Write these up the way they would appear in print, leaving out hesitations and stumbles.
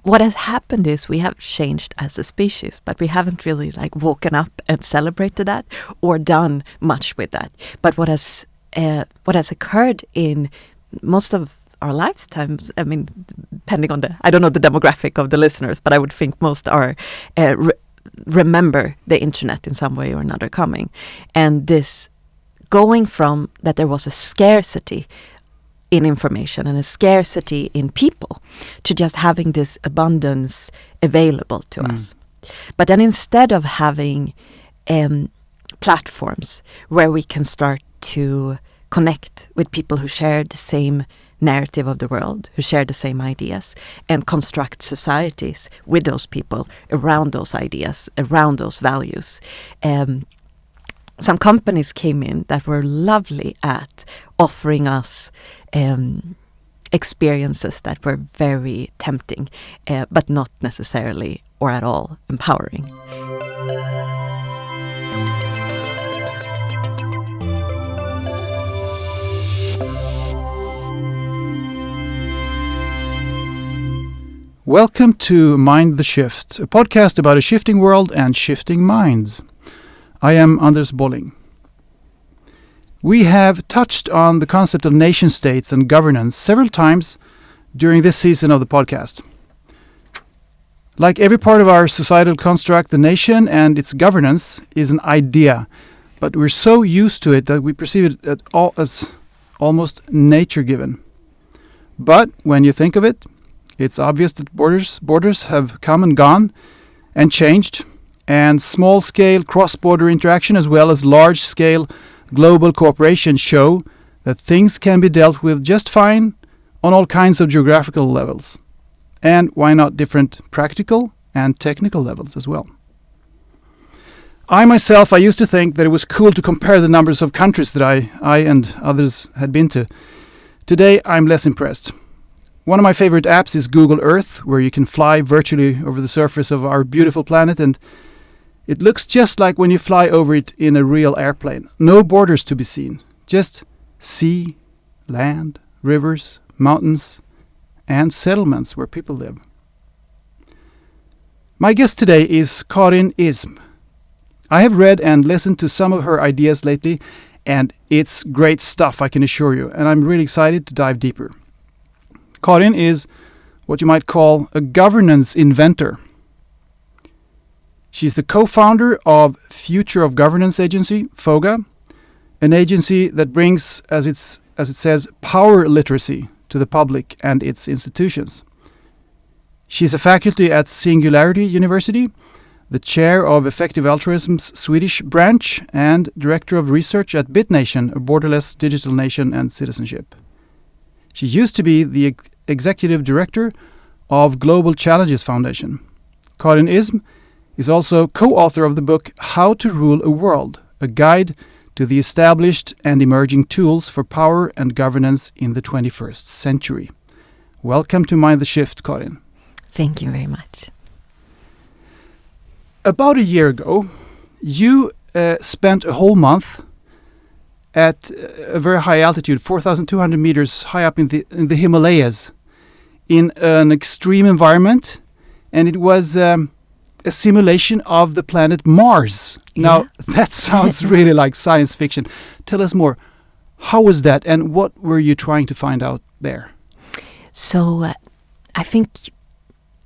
what has happened is we have changed as a species, but we haven't really woken up and celebrated that or done much with that. But what has occurred in most of our lifetimes, I mean, depending on I don't know the demographic of the listeners, but I would think most are remember the internet in some way or another coming. And this going from that there was a scarcity in information and a scarcity in people to just having this abundance available to us. But then instead of having platforms where we can start to connect with people who share the same narrative of the world, who share the same ideas, and construct societies with those people around those ideas, around those values. Some companies came in that were lovely at offering us experiences that were very tempting, but not necessarily or at all empowering. Welcome to Mind the Shift, a podcast about a shifting world and shifting minds. I am Anders Bolling. We have touched on the concept of nation states and governance several times during this season of the podcast. Like every part of our societal construct, the nation and its governance is an idea, but we're so used to it that we perceive it as almost nature-given. But when you think of it, it's obvious that borders have come and gone and changed, and small-scale cross-border interaction as well as large-scale global cooperation show that things can be dealt with just fine on all kinds of geographical levels. And why not different practical and technical levels as well. I used to think that it was cool to compare the numbers of countries that I and others had been to. Today, I'm less impressed. One of my favorite apps is Google Earth, where you can fly virtually over the surface of our beautiful planet, and it looks just like when you fly over it in a real airplane. No borders to be seen, just sea, land, rivers, mountains, and settlements where people live. My guest today is Corin Ism. I have read and listened to some of her ideas lately, and it's great stuff, I can assure you, and I'm really excited to dive deeper. Corin is what you might call a governance inventor. She's the co-founder of Future of Governance agency, Foga, an agency that brings, as it says, power literacy to the public and its institutions. She's a faculty at Singularity University, the chair of Effective Altruism's Swedish branch, and director of research at BitNation, a borderless digital nation and citizenship. She used to be the executive director of Global Challenges Foundation. Corin Ism is also co-author of the book How to Rule a World, a guide to the established and emerging tools for power and governance in the 21st century. Welcome to Mind the Shift, Corin. Thank you very much. About a year ago, you spent a whole month at a very high altitude, 4,200 meters high up in the Himalayas, in an extreme environment, and it was a simulation of the planet Mars. Yeah. Now, that sounds really like science fiction. Tell us more. How was that, and what were you trying to find out there? So, I think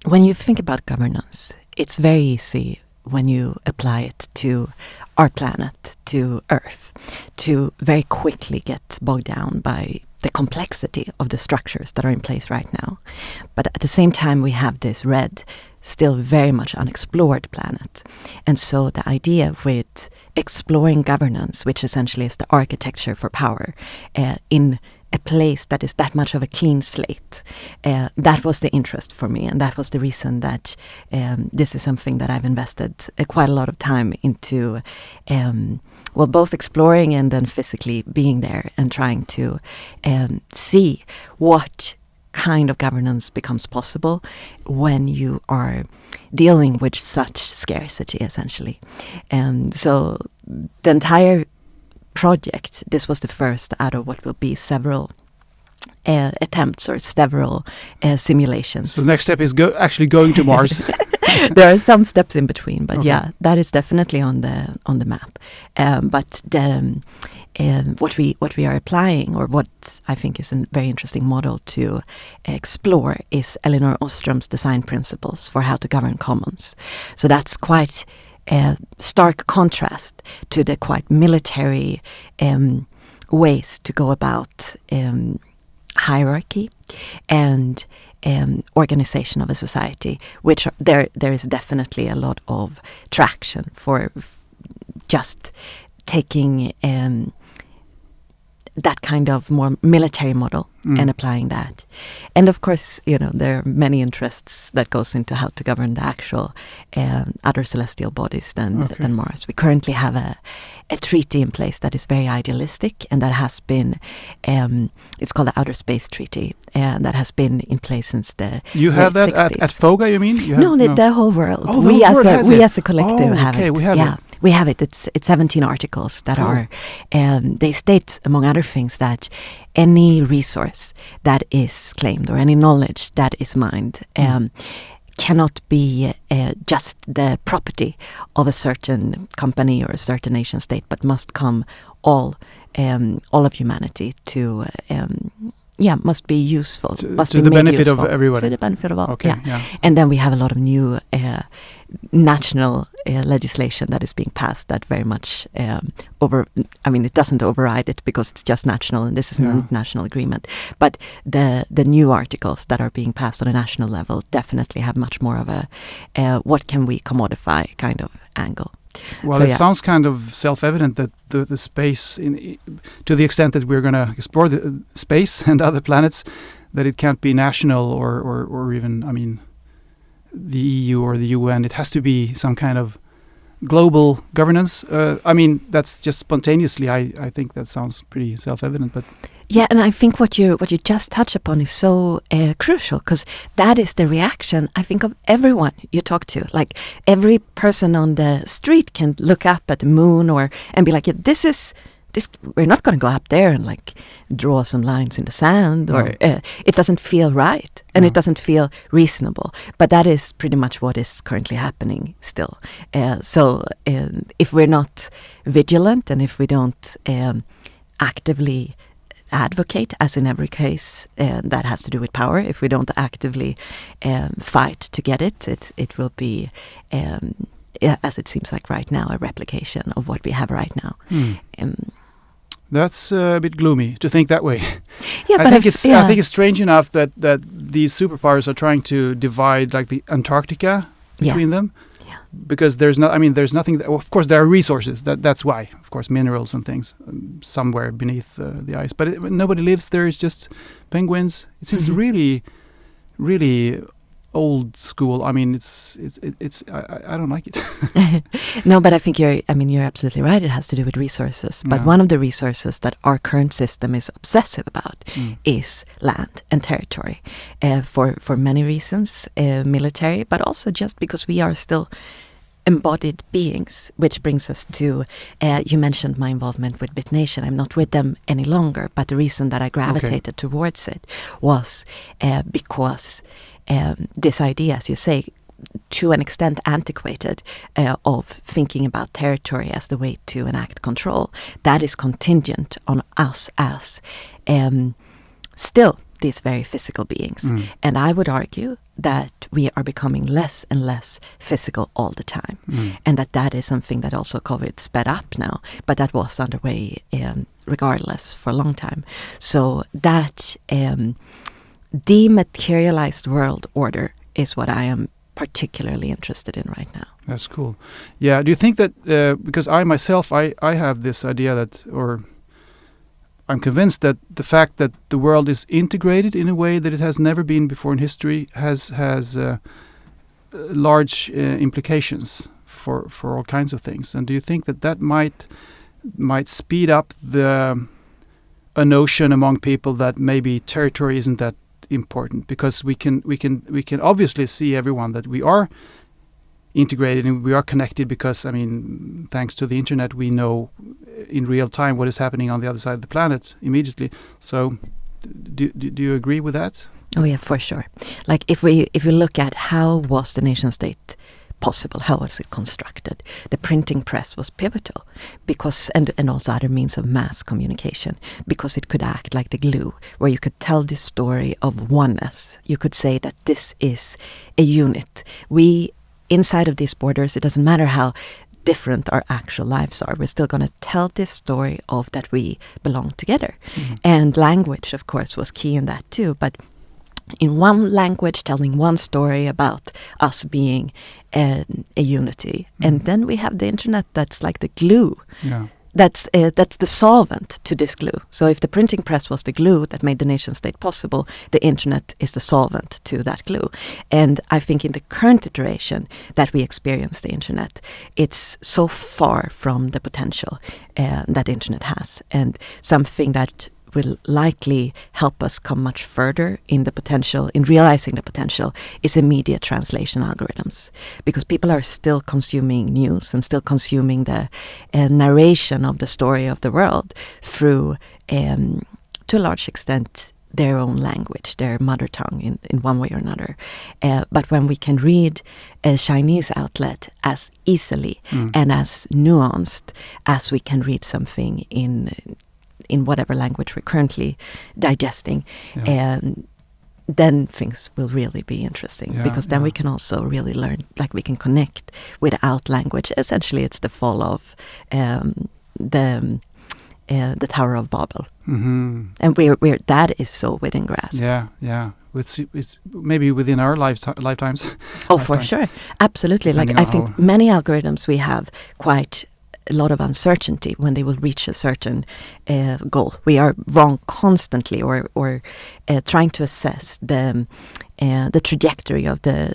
when you think about governance, it's very easy when you apply it to our planet, to Earth, to very quickly get bogged down by the complexity of the structures that are in place right now. But at the same time, we have this red, still very much unexplored planet. And so the idea with exploring governance, which essentially is the architecture for power, in a place that is that much of a clean slate, that was the interest for me. And that was the reason that this is something that I've invested quite a lot of time into, both exploring and then physically being there and trying to see what kind of governance becomes possible when you are dealing with such scarcity, essentially. And so the entire project, this was the first out of what will be several attempts or several simulations. So the next step is actually going to Mars. There are some steps in between, but Okay. yeah, that is definitely on the map. But what we are applying, or what I think is a very interesting model to explore, is Elinor Ostrom's design principles for how to govern commons. So that's quite a stark contrast to the quite military ways to go about hierarchy and organization of a society, which there is definitely a lot of traction for just taking that kind of more military model and applying that. And of course, there are many interests that goes into how to govern the actual other celestial bodies than Mars. We currently have a treaty in place that is very idealistic, and that has been, it's called the Outer Space Treaty, and that has been in place since the You have late that 60s. at Foga, you mean? The whole world. Oh, the whole world has we it. as a collective have okay, it. we have it. We have it. It's 17 articles that are, they state, among other things, that any resource that is claimed or any knowledge that is mined cannot be just the property of a certain company or a certain nation state, but must come all of humanity to must be useful, must to be the made benefit useful, of everybody. to the benefit of all. Okay, yeah. And then we have a lot of new national legislation that is being passed that very much it doesn't override it because it's just national, and this is an international agreement. But the new articles that are being passed on a national level definitely have much more of a what can we commodify kind of angle. Well, So, it yeah. sounds kind of self-evident that the space, to the extent that we're going to explore the space and other planets, that it can't be national or even, the EU or the UN. It has to be some kind of global governance. That's just spontaneously. I think that sounds pretty self-evident, but. Yeah, and I think what you just touched upon is so crucial, because that is the reaction, I think, of everyone you talk to. Like, every person on the street can look up at the moon and be like, this. We're not going to go up there and draw some lines in the sand, or it doesn't feel right, and it doesn't feel reasonable. But that is pretty much what is currently happening still. So if we're not vigilant, and if we don't actively advocate, as in every case that has to do with power, if we don't actively fight to get it will be, as it seems like right now, a replication of what we have right now. That's a bit gloomy to think that way. Yeah, I think it's strange enough that these superpowers are trying to divide the Antarctica between them. Yeah. Because there's nothing. Of course, there are resources. That's why. Of course, minerals and things somewhere beneath the ice. But nobody lives there. It's just penguins. It seems really, really old school. It's. I don't like it. No, but I think you're absolutely right. It has to do with resources. But one of the resources that our current system is obsessive about is land and territory, for many reasons, military, but also just because we are still embodied beings, which brings us to, you mentioned my involvement with BitNation. I'm not with them any longer, but the reason that I gravitated towards it was because this idea, as you say, to an extent antiquated, of thinking about territory as the way to enact control, that is contingent on us as still these very physical beings. And I would argue that we are becoming less and less physical all the time. And that is something that also COVID sped up now, but that was underway regardless for a long time. So that dematerialized world order is what I am particularly interested in right now. That's cool. Yeah. Do you think that because I myself I have this idea that, or I'm convinced that the fact that the world is integrated in a way that it has never been before in history has large implications for all kinds of things. And do you think that might speed up a notion among people that maybe territory isn't that important, because we can obviously see everyone that we are integrated and we are connected, because thanks to the internet we know in real time what is happening on the other side of the planet immediately. So Do you agree with that? Oh yeah, for sure. Like if we look at how was the nation state possible, how was it constructed? The printing press was pivotal because, and also other means of mass communication, because it could act like the glue, where you could tell this story of oneness. You could say that this is a unit. Inside of these borders, it doesn't matter how different our actual lives are, we're still going to tell this story of that we belong together. Mm-hmm. And language, of course, was key in that too, but in one language telling one story about us being a unity. Mm. And then we have the internet that's like the glue. Yeah. That's the solvent to this glue. So if the printing press was the glue that made the nation state possible, the internet is the solvent to that glue. And I think in the current iteration that we experience the internet, it's so far from the potential that the internet has, and something that will likely help us come much further in the potential, in realizing the potential, is immediate translation algorithms. Because people are still consuming news and still consuming the narration of the story of the world through, to a large extent, their own language, their mother tongue in one way or another. But when we can read a Chinese outlet as easily and as nuanced as we can read something in whatever language we're currently digesting, and then things will really be interesting, because then we can also really learn, like we can connect without language. Essentially, it's the fall of the Tower of Babel, and we're that is so within grasp. It's maybe within our lifetimes. Oh, for sure, absolutely. Like I think many algorithms we have quite a lot of uncertainty when they will reach a certain goal. We are wrong constantly, or trying to assess the trajectory of the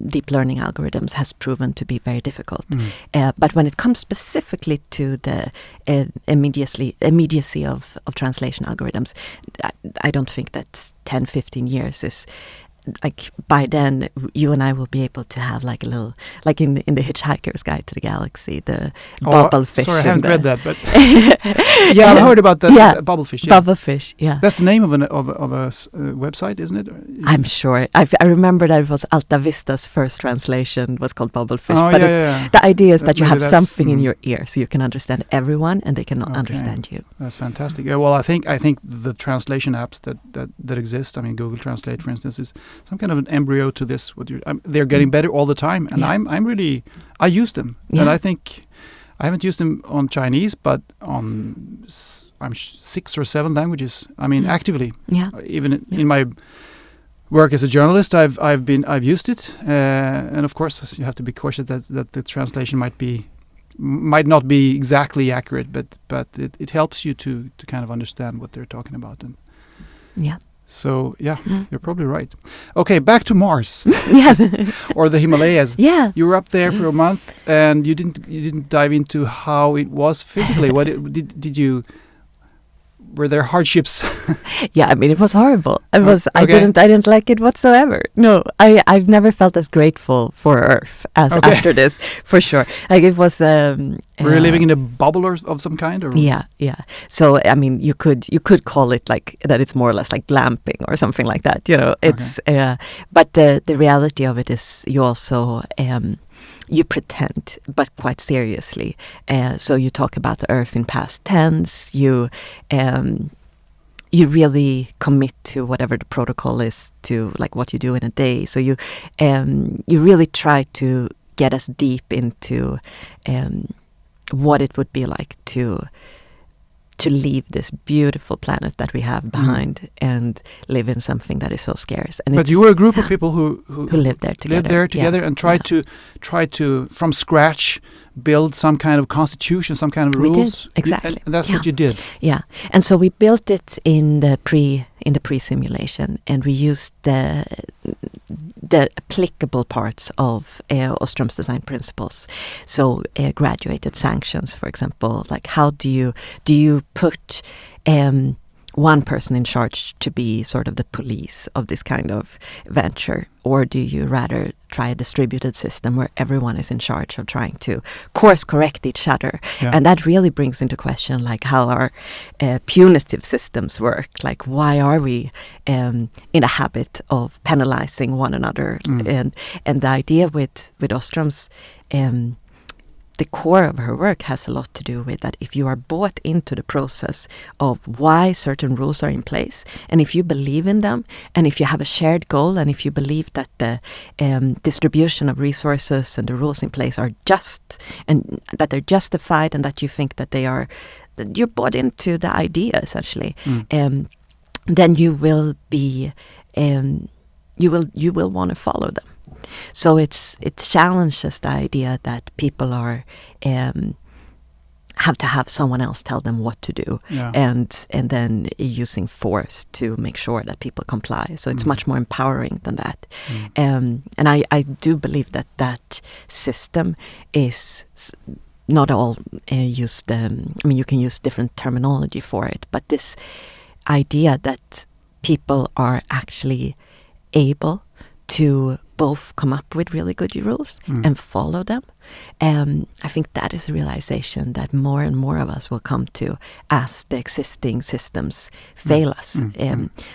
deep learning algorithms has proven to be very difficult. But when it comes specifically to the immediacy of translation algorithms, I don't think that 10-15 years is... Like by then, you and I will be able to have like a little, like in the Hitchhiker's Guide to the Galaxy, the bubblefish. Sorry, I haven't read that, but I've heard about that bubblefish. Yeah. Bubblefish, yeah. That's the name of a website, isn't it? I'm sure. I remember that it was Alta Vista's first translation was called Bubblefish. Oh, but the idea is that you have something in your ear, so you can understand everyone, and they cannot understand you. That's fantastic. Well, I think the translation apps that exist, I mean, Google Translate, for instance, is some kind of an embryo to this. They're getting better all the time, and I use them, and I think I haven't used them on Chinese, but on 6 or 7 languages. I mean, actively. Yeah. Even in my work as a journalist, I've used it, and of course you have to be cautious that the translation might not be exactly accurate, but it helps you to kind of understand what they're talking about. And so you're probably right. Okay, back to Mars. Or the Himalayas. Yeah. You were up there for a month, and you didn't dive into how it was physically. What did you? Were there hardships? Yeah, I mean, it was horrible. I didn't like it whatsoever. No, I've never felt as grateful for Earth as after this, for sure. Like it was. Were you living in a bubble of some kind? Or? Yeah. So I mean, you could call it like that. It's more or less like glamping or something like that. You know, it's. But the reality of it is, you also. You pretend, but quite seriously. So you talk about the Earth in past tense. You really commit to whatever the protocol is, to like what you do in a day. So you really try to get us deep into what it would be like to leave this beautiful planet that we have behind and live in something that is so scarce. And but you were a group of people who lived there together. And tried to from scratch build some kind of constitution, some kind of rules. We did, exactly. And that's what you did. Yeah. And so we built it in the pre-simulation, and we used the applicable parts of Ostrom's design principles. So graduated sanctions, for example, like how do you put one person in charge to be sort of the police of this kind of venture? Or do you rather try a distributed system where everyone is in charge of trying to course correct each other? Yeah. And that really brings into question like how our punitive systems work. Like why are we in a habit of penalizing one another? And the idea with Ostrom's the core of her work has a lot to do with that if you are bought into the process of why certain rules are in place, and if you believe in them, and if you have a shared goal, and if you believe that the distribution of resources and the rules in place are just, and that they're justified, and that you think that they are, that you're bought into the idea essentially, then you will be, you will want to follow them. So it challenges the idea that people are have to have someone else tell them what to do, and then using force to make sure that people comply. So it's much more empowering than that. And I do believe that that system is not all used. I mean, you can use different terminology for it, but this idea that people are actually able to both come up with really good rules and follow them. I think that is a realization that more and more of us will come to as the existing systems fail us.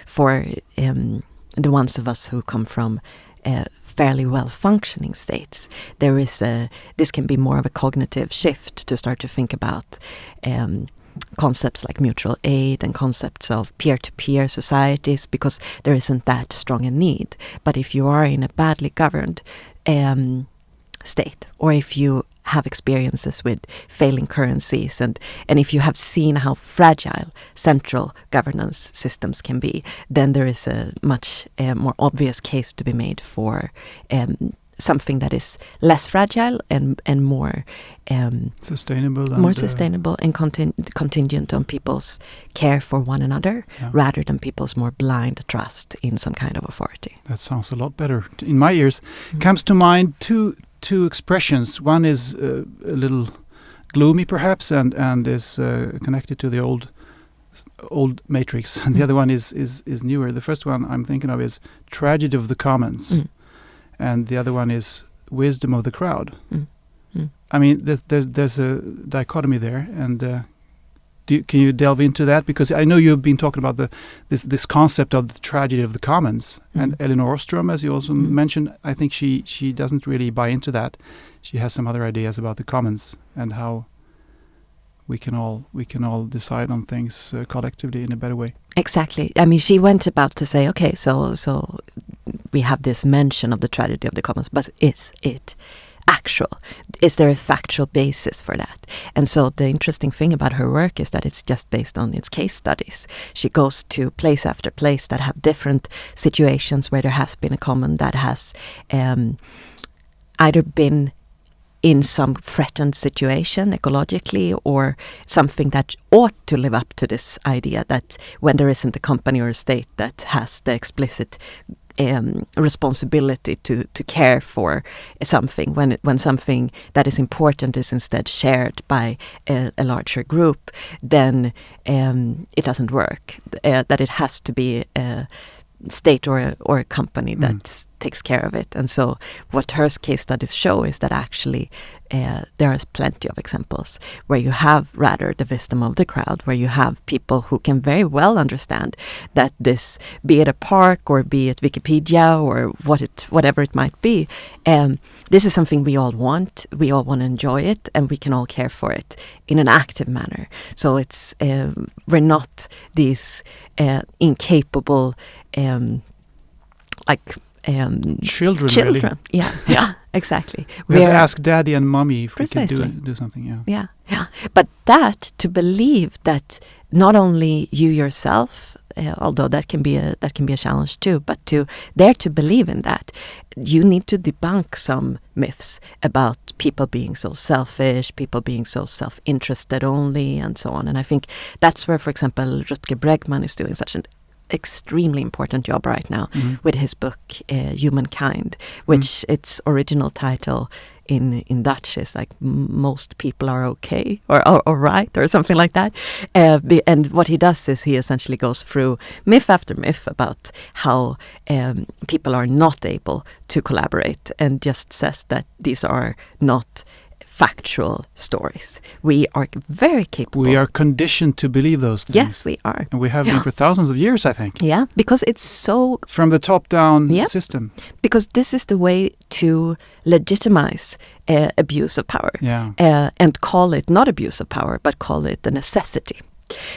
For the ones of us who come from fairly well-functioning states, this can be more of a cognitive shift to start to think about concepts like mutual aid and concepts of peer-to-peer societies, because there isn't that strong a need. But if you are in a badly governed state, or if you have experiences with failing currencies, and if you have seen how fragile central governance systems can be, then there is a much more obvious case to be made for something that is less fragile and more sustainable and contingent on people's care for one another, rather than people's more blind trust in some kind of authority. That sounds a lot better in my ears. Comes to mind two expressions. One is a little gloomy perhaps, and is connected to the old matrix, and the other one is newer. The first one I'm thinking of is tragedy of the commons. And the other one is wisdom of the crowd. I mean, there's a dichotomy there, and can you delve into that? Because I know you've been talking about this concept of the tragedy of the commons, and Elinor Ostrom, as you also mentioned, I think she doesn't really buy into that. She has some other ideas about the commons and how we can all decide on things collectively in a better way. Exactly. I mean, she went about to say, okay, so we have this mention of the tragedy of the commons, but is it actual? Is there a factual basis for that? And so the interesting thing about her work is that it's just based on its case studies. She goes to place after place that have different situations where there has been a common that has either been in some threatened situation ecologically, or something that ought to live up to this idea that when there isn't a company or a state that has the explicit responsibility to care for something, when something that is important is instead shared by a larger group, then it doesn't work. That it has to be a state or a company that takes care of it. And so what her case studies show is that actually there is plenty of examples where you have rather the wisdom of the crowd, where you have people who can very well understand that this, be it a park or be it Wikipedia or whatever it might be, this is something we all want to enjoy it, and we can all care for it in an active manner. So it's we're not these incapable children. Really. Yeah, exactly. We have to ask daddy and mommy if precisely. We can do something. Yeah. But that, to believe that not only you yourself, although that can be a challenge too, but to dare to believe in that, you need to debunk some myths about people being so selfish, people being so self-interested only, and so on. And I think that's where, for example, Rutger Bregman is doing such an extremely important job right now with his book Humankind, which its original title in Dutch is like Most People Are Okay or Right or something like that. And what he does is he essentially goes through myth after myth about how people are not able to collaborate, and just says that these are not factual stories. We are very capable. We are conditioned to believe those things. Yes, we are. And we have been for thousands of years, I think. Yeah, because it's so... From the top-down system. Because this is the way to legitimize abuse of power. Yeah. And call it not abuse of power, but call it a necessity.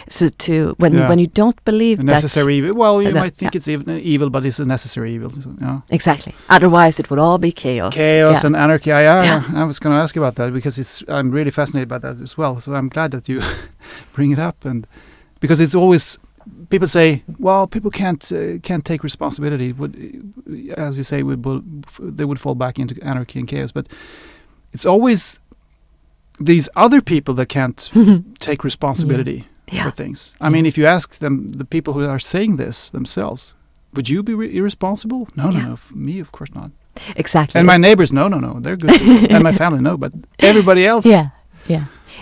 So when you don't believe a necessary evil. Well, you might think it's evil, but it's a necessary evil. So, exactly. Otherwise, it would all be chaos. Chaos and anarchy. I was going to ask you about that because I'm really fascinated by that as well. So I'm glad that you bring it up, and because it's always people say, well, people can't take responsibility. As you say, they would fall back into anarchy and chaos. But it's always these other people that can't take responsibility for things. I mean, if you ask them, the people who are saying this themselves, would you be irresponsible? No. Me, of course not. Exactly. And my neighbors, no, they're good. And my family, no, but everybody else. Yeah.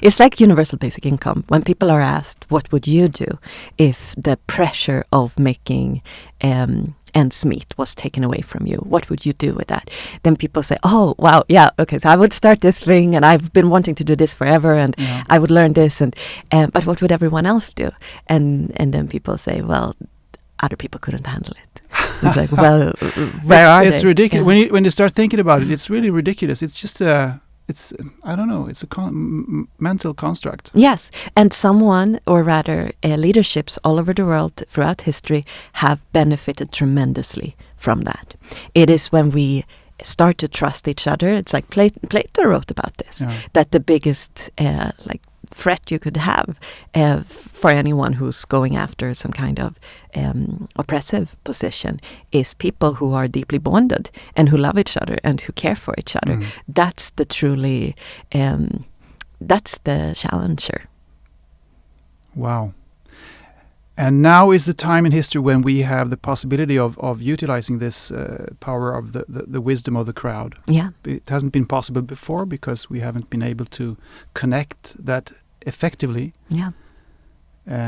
It's like universal basic income. When people are asked, what would you do if the pressure of making ends meet was taken away from you? What would you do with that? Then people say, oh, wow, yeah, okay, so I would start this thing, and I've been wanting to do this forever, and I would learn this, and but what would everyone else do? And then people say, well, other people couldn't handle it. It's like, well, where are they? It's ridiculous. Yeah. When you start thinking about it, it's really ridiculous. It's just I don't know, it's a mental construct. Yes, and someone, or rather leaderships all over the world throughout history have benefited tremendously from that. It is when we start to trust each other, it's like Plato wrote about this, that the biggest threat you could have for anyone who's going after some kind of oppressive position is people who are deeply bonded and who love each other and who care for each other. That's the truly, that's the challenger. Wow. And now is the time in history when we have the possibility of utilizing this power of the wisdom of the crowd. Yeah. It hasn't been possible before because we haven't been able to connect that effectively. Yeah.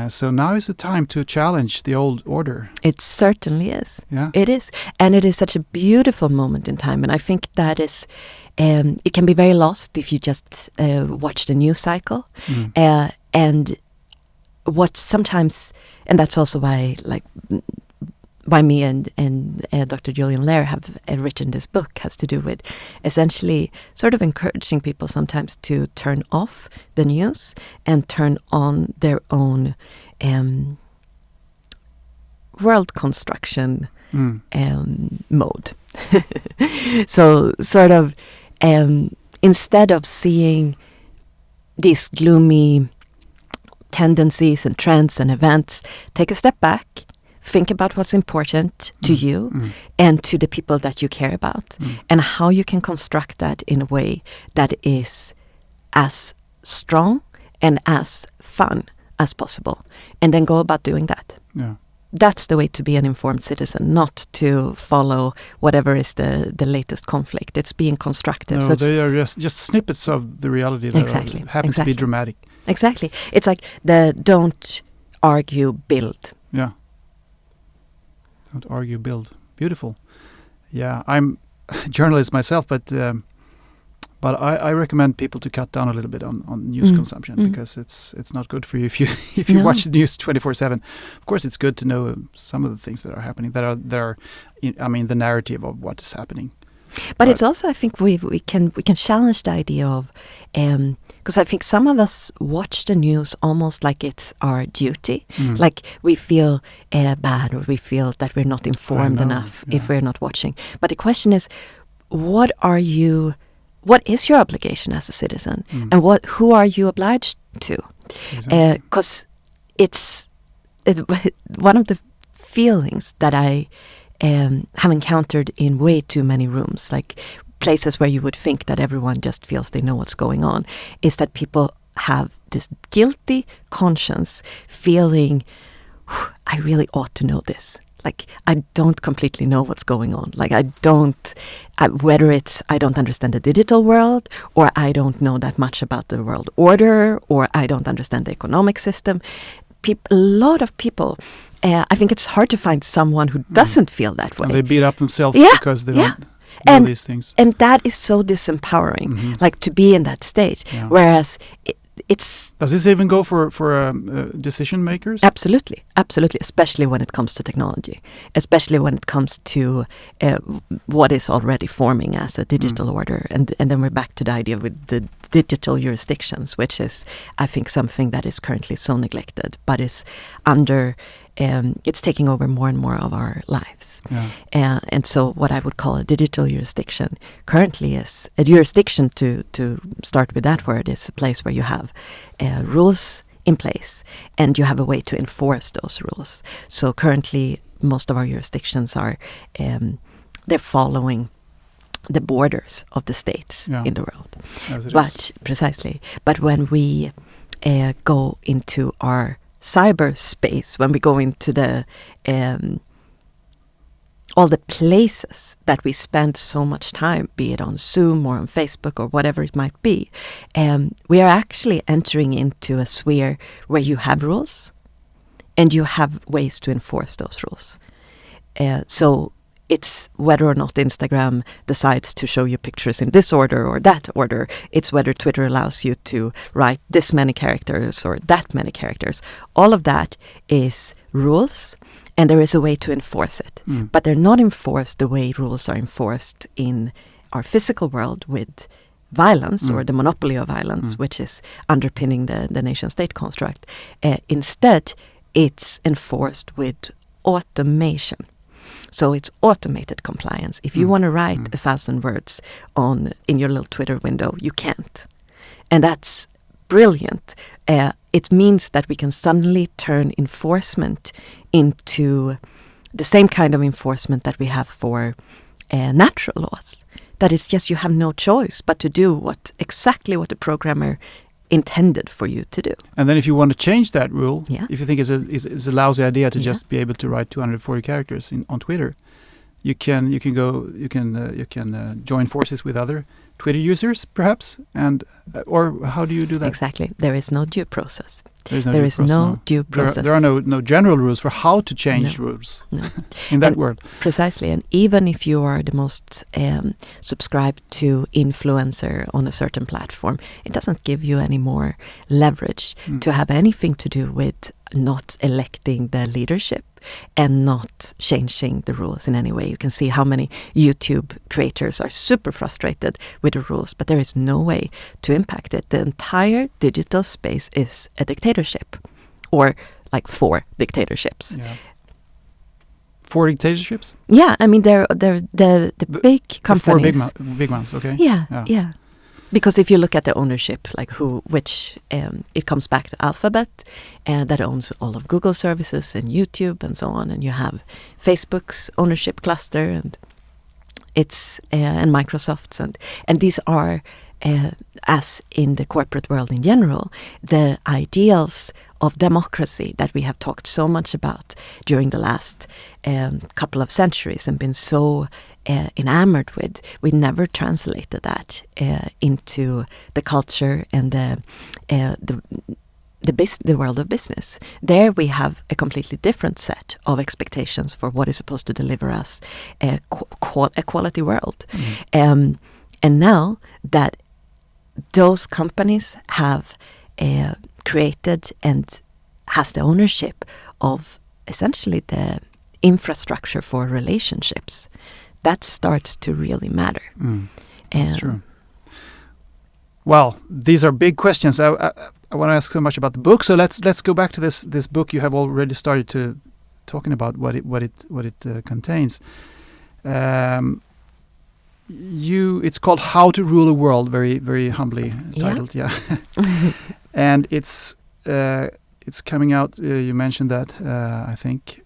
So now is the time to challenge the old order. It certainly is. Yeah. It is. And it is such a beautiful moment in time. And I think that is, it can be very lost if you just watch the news cycle. And what sometimes, and that's also why me and Dr. Julian Lair have written this book, has to do with essentially sort of encouraging people sometimes to turn off the news and turn on their own world construction mode. So sort of instead of seeing these gloomy tendencies and trends and events, take a step back, think about what's important to you and to the people that you care about, and how you can construct that in a way that is as strong and as fun as possible, and then go about doing that. Yeah. That's the way to be an informed citizen, not to follow whatever is the latest conflict. It's being constructive. No, so they are just snippets of the reality that happen to be dramatic. Exactly. It's like the don't argue, build. Yeah. Don't argue, build. Beautiful. Yeah, I'm a journalist myself, but I recommend people to cut down a little bit on news consumption because it's not good for you if you watch the news 24/7. Of course, it's good to know some of the things that are happening that are the narrative of what is happening. But it's also, I think we can challenge the idea of because I think some of us watch the news almost like it's our duty, like we feel bad or we feel that we're not informed enough if we're not watching. But the question is, what is your obligation as a citizen, and who are you obliged to? Because it's one of the feelings that I have encountered in way too many rooms, like places where you would think that everyone just feels they know what's going on, is that people have this guilty conscience feeling, I really ought to know this. Like, I don't completely know what's going on. Like, whether it's I don't understand the digital world, or I don't know that much about the world order, or I don't understand the economic system. A lot of people, I think it's hard to find someone who doesn't feel that way. And they beat up themselves because they don't know these things. And that is so disempowering, like to be in that state. Yeah. Whereas it's... Does this even go for decision makers? Absolutely, especially when it comes to technology, especially when it comes to what is already forming as a digital order. And then we're back to the idea with the digital jurisdictions, which is, I think, something that is currently so neglected, but is under... it's taking over more and more of our lives. Yeah. And so what I would call a digital jurisdiction currently is a jurisdiction, to start with that word, is a place where you have rules in place and you have a way to enforce those rules. So currently most of our jurisdictions are, they're following the borders of the states in the world. Precisely. But when we go into our cyberspace, when we go into the all the places that we spend so much time, be it on Zoom or on Facebook or whatever it might be, we are actually entering into a sphere where you have rules and you have ways to enforce those rules. So it's whether or not Instagram decides to show you pictures in this order or that order. It's whether Twitter allows you to write this many characters or that many characters. All of that is rules, and there is a way to enforce it. But they're not enforced the way rules are enforced in our physical world with violence or the monopoly of violence, which is underpinning the nation-state construct. Instead, it's enforced with automation. So it's automated compliance. If you want to write 1,000 words in your little Twitter window, you can't. And that's brilliant. It means that we can suddenly turn enforcement into the same kind of enforcement that we have for natural laws. That is just, you have no choice but to do exactly what the programmer intended for you to do. And then if you want to change that rule, if you think it's a lousy idea to just be able to write 240 characters on Twitter, you can join forces with other Twitter users, perhaps, and or how do you do that? Exactly. There is no due process. There is no due process. There are no general rules for how to change rules in that world. Precisely. And even if you are the most subscribed to influencer on a certain platform, it doesn't give you any more leverage to have anything to do with not electing the leadership and not changing the rules in any way. You can see how many YouTube creators are super frustrated with the rules, but there is no way to impact it. The entire digital space is a dictatorship, or like 4 dictatorships. Yeah. 4 dictatorships? Yeah, I mean they're the big companies. The 4 big ones, okay. Yeah. Because if you look at the ownership, like it comes back to Alphabet, that owns all of Google services and YouTube and so on, and you have Facebook's ownership cluster, and and Microsoft's, and these are, as in the corporate world in general, the ideals of democracy that we have talked so much about during the last couple of centuries and been so enamored with. We never translated that into the culture and the world of business. There we have a completely different set of expectations for what is supposed to deliver us a quality world. And now that those companies have created and has the ownership of essentially the infrastructure for relationships, that starts to really matter. That's true. Well, these are big questions. I want to ask so much about the book. So let's go back to this book. You have already started to talking about what it contains. It's called How to Rule a World, very very humbly titled. Yeah. And it's it's coming out. You mentioned that I think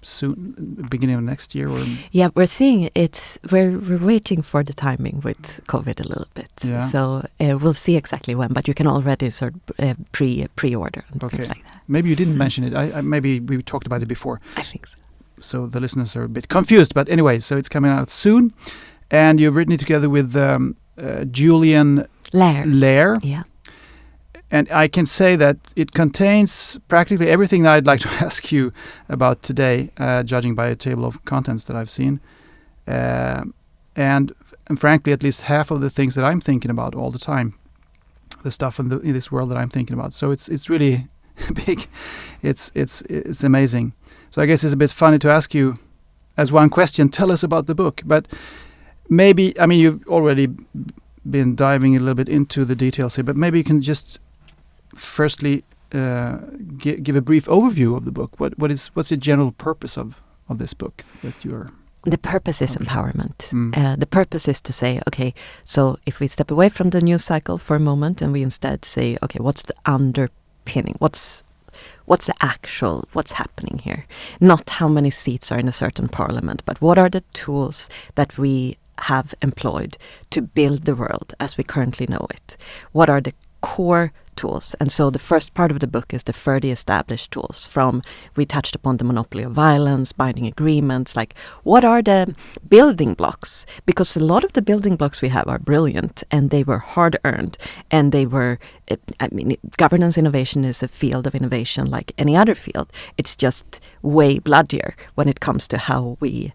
soon, beginning of next year. Or Yeah, we're seeing it's. We're waiting for the timing with COVID a little bit. Yeah. So we'll see exactly when, but you can already sort of pre-order and things like that. Maybe you didn't mention it. I maybe we talked about it before. I think so. So the listeners are a bit confused. But anyway, so it's coming out soon, and you've written it together with Julian Lair. Yeah. And I can say that it contains practically everything that I'd like to ask you about today, judging by a table of contents that I've seen. And frankly, at least half of the things that I'm thinking about all the time, the stuff in this world that I'm thinking about. So it's really big. It's amazing. So I guess it's a bit funny to ask you, as one question, tell us about the book. But maybe, I mean, you've already been diving a little bit into the details here, but maybe you can just firstly give a brief overview of the book. What's the general purpose of this book that you're... The purpose is empowerment. The purpose is to say, okay, so if we step away from the news cycle for a moment and we instead say, okay, what's the underpinning? What's what's happening here? Not how many seats are in a certain parliament, but what are the tools that we have employed to build the world as we currently know it? What are the core tools? And so the first part of the book is the 30 established tools. From, we touched upon the monopoly of violence, binding agreements, like what are the building blocks? Because a lot of the building blocks we have are brilliant and they were hard earned, and they were, governance innovation is a field of innovation like any other field. It's just way bloodier when it comes to how we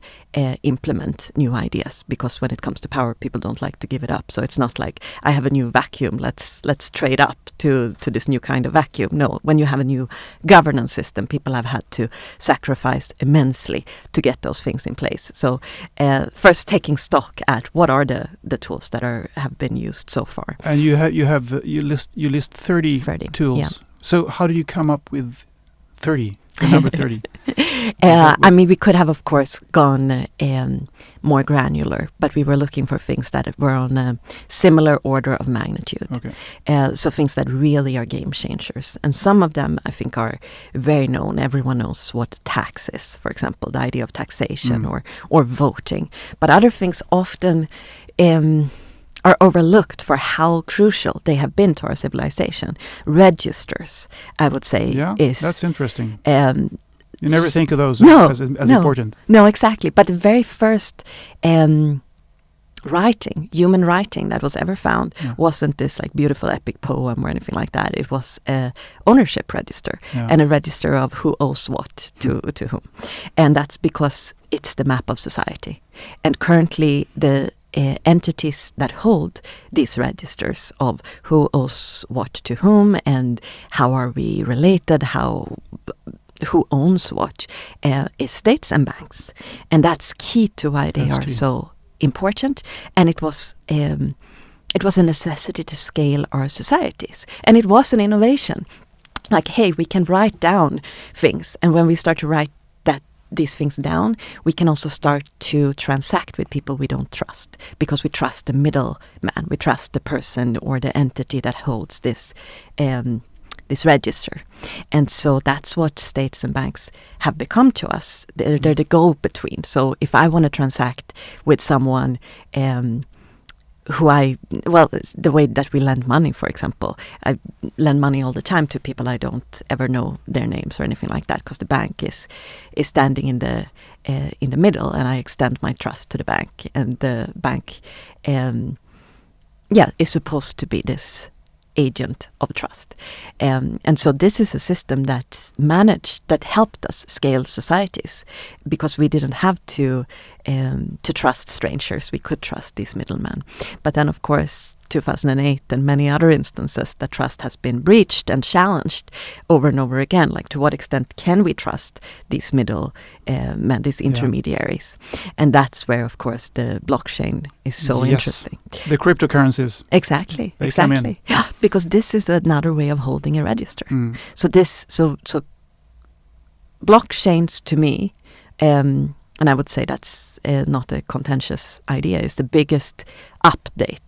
implement new ideas, because when it comes to power, people don't like to give it up. So it's not like, I have a new vacuum, let's trade up to this new kind of vacuum. No, when you have a new governance system, people have had to sacrifice immensely to get those things in place. So first taking stock at what are the tools that have been used so far. And you list 30 tools. Yeah. So how did you come up with 30? The number 30. I mean, we could have, of course, gone more granular, but we were looking for things that were on a similar order of magnitude. Okay. So things that really are game changers. And some of them, I think, are very known. Everyone knows what tax is, for example, the idea of taxation or voting. But other things often are overlooked for how crucial they have been to our civilization. Registers, I would say, that's interesting. You never think of those as important. No, exactly. But the very first human writing that was ever found wasn't this like beautiful epic poem or anything like that. It was a ownership register and a register of who owes what to whom. And that's because it's the map of society. And currently the entities that hold these registers of who owes what to whom and how are we related, who owns what, is states and banks. And that's key to why they are so important. And it was a necessity to scale our societies. And it was an innovation. Like, hey, we can write down things. And when we start to write these things down, we can also start to transact with people we don't trust, because we trust the middleman. We trust the person or the entity that holds this register. And so that's what states and banks have become to us. They're the go-between. So if I want to transact with someone the way that we lend money, for example, I lend money all the time to people I don't ever know their names or anything like that, because the bank is standing in the middle, and I extend my trust to the bank, and the bank is supposed to be this agent of trust. And so this is a system that helped us scale societies, because we didn't have to trust strangers. We could trust these middlemen. But then, of course, 2008 and many other instances, that trust has been breached and challenged over and over again. Like, to what extent can we trust these men, these intermediaries? And that's where, of course, the blockchain is so interesting. The cryptocurrencies. Exactly. Yeah, because this is another way of holding a register. So blockchains, to me, and I would say that's not a contentious idea, is the biggest update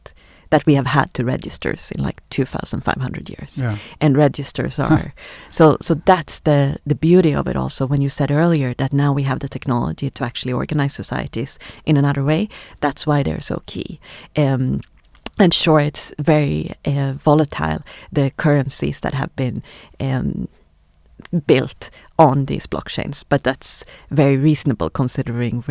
that we have had to registers in like 2,500 years. Yeah. And registers are so that's the beauty of it also. When you said earlier that now we have the technology to actually organize societies in another way, that's why they're so key. And sure, it's very volatile, the currencies that have been built on these blockchains, but that's very reasonable considering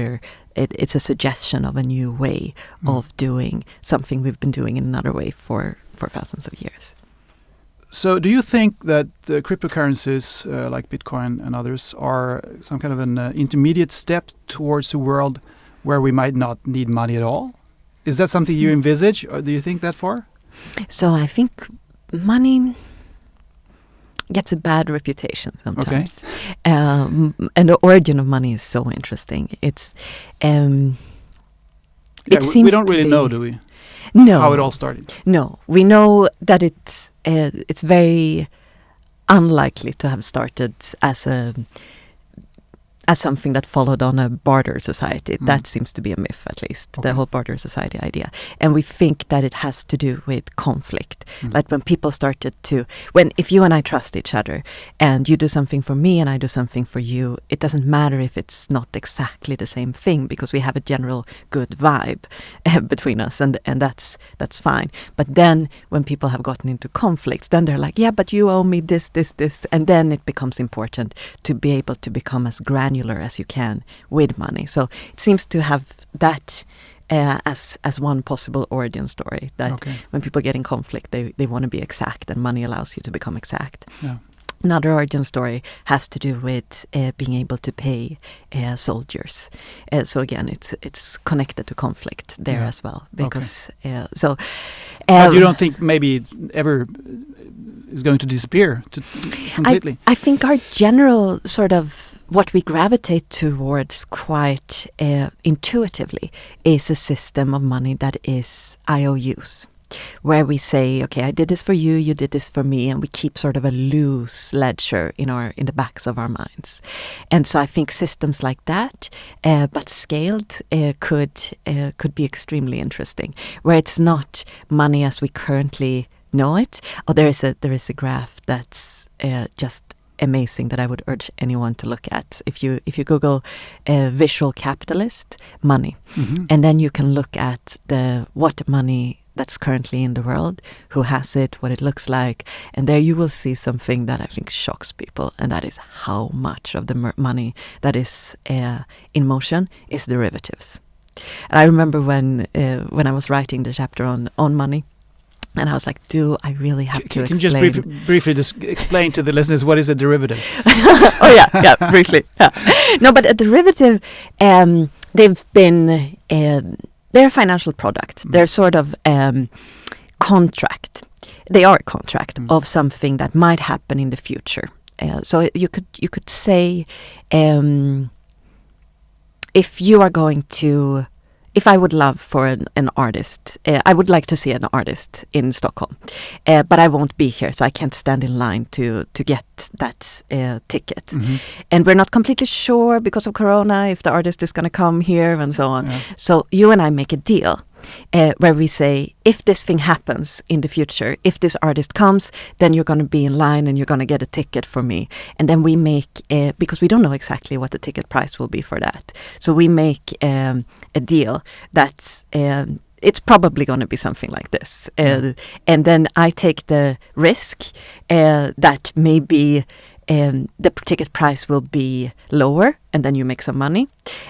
it's a suggestion of a new way of doing something we've been doing in another way for thousands of years. So do you think that the cryptocurrencies like Bitcoin and others are some kind of an intermediate step towards a world where we might not need money at all? Is that something you envisage, or do you think that far? So I think money gets a bad reputation sometimes. Okay. And the origin of money is so interesting. It seems we don't really know, do we? No. How it all started. No. We know that it's very unlikely to have started as something that followed on a barter society. That seems to be a myth, at least, the whole barter society idea. And we think that it has to do with conflict. Like when people started if you and I trust each other and you do something for me and I do something for you, it doesn't matter if it's not exactly the same thing because we have a general good vibe between us, and that's fine. But then when people have gotten into conflicts, then they're like, yeah, but you owe me this, and then it becomes important to be able to become as granular as you can with money. So it seems to have that as one possible origin story, that when people get in conflict, they want to be exact, and money allows you to become exact. Yeah. Another origin story has to do with being able to pay soldiers. So again, it's connected to conflict there as well, because but you don't think maybe it ever is going to disappear completely? I think our general sort of what we gravitate towards quite intuitively is a system of money that is IOUs, where we say, okay, I did this for you, you did this for me, and we keep sort of a loose ledger in the backs of our minds. And so I think systems like that, but scaled, could be extremely interesting, where it's not money as we currently know it. Oh, there is a graph that's just amazing that I would urge anyone to look at. If you Google visual capitalist money, and then you can look at what money that's currently in the world, who has it, what it looks like, and there you will see something that I think shocks people, and that is how much of the money that is in motion is derivatives. And I remember when I was writing the chapter on money, and I was like, do I really have to explain? Can you just briefly just explain to the listeners what is a derivative? Briefly. Yeah. No, but a derivative, they've been, they're a financial product. They're sort of contract. They are a contract of something that might happen in the future. So you could say, if I would love for an artist, I would like to see an artist in Stockholm, but I won't be here, so I can't stand in line to get that ticket. And we're not completely sure because of Corona if the artist is going to come here and so on. Yeah. So you and I make a deal where we say, if this thing happens in the future, if this artist comes, then you're going to be in line and you're going to get a ticket for me. And then we make, because we don't know exactly what the ticket price will be for that, so we make a deal that it's probably going to be something like this. And then I take the risk that maybe the ticket price will be lower, and then you make some money,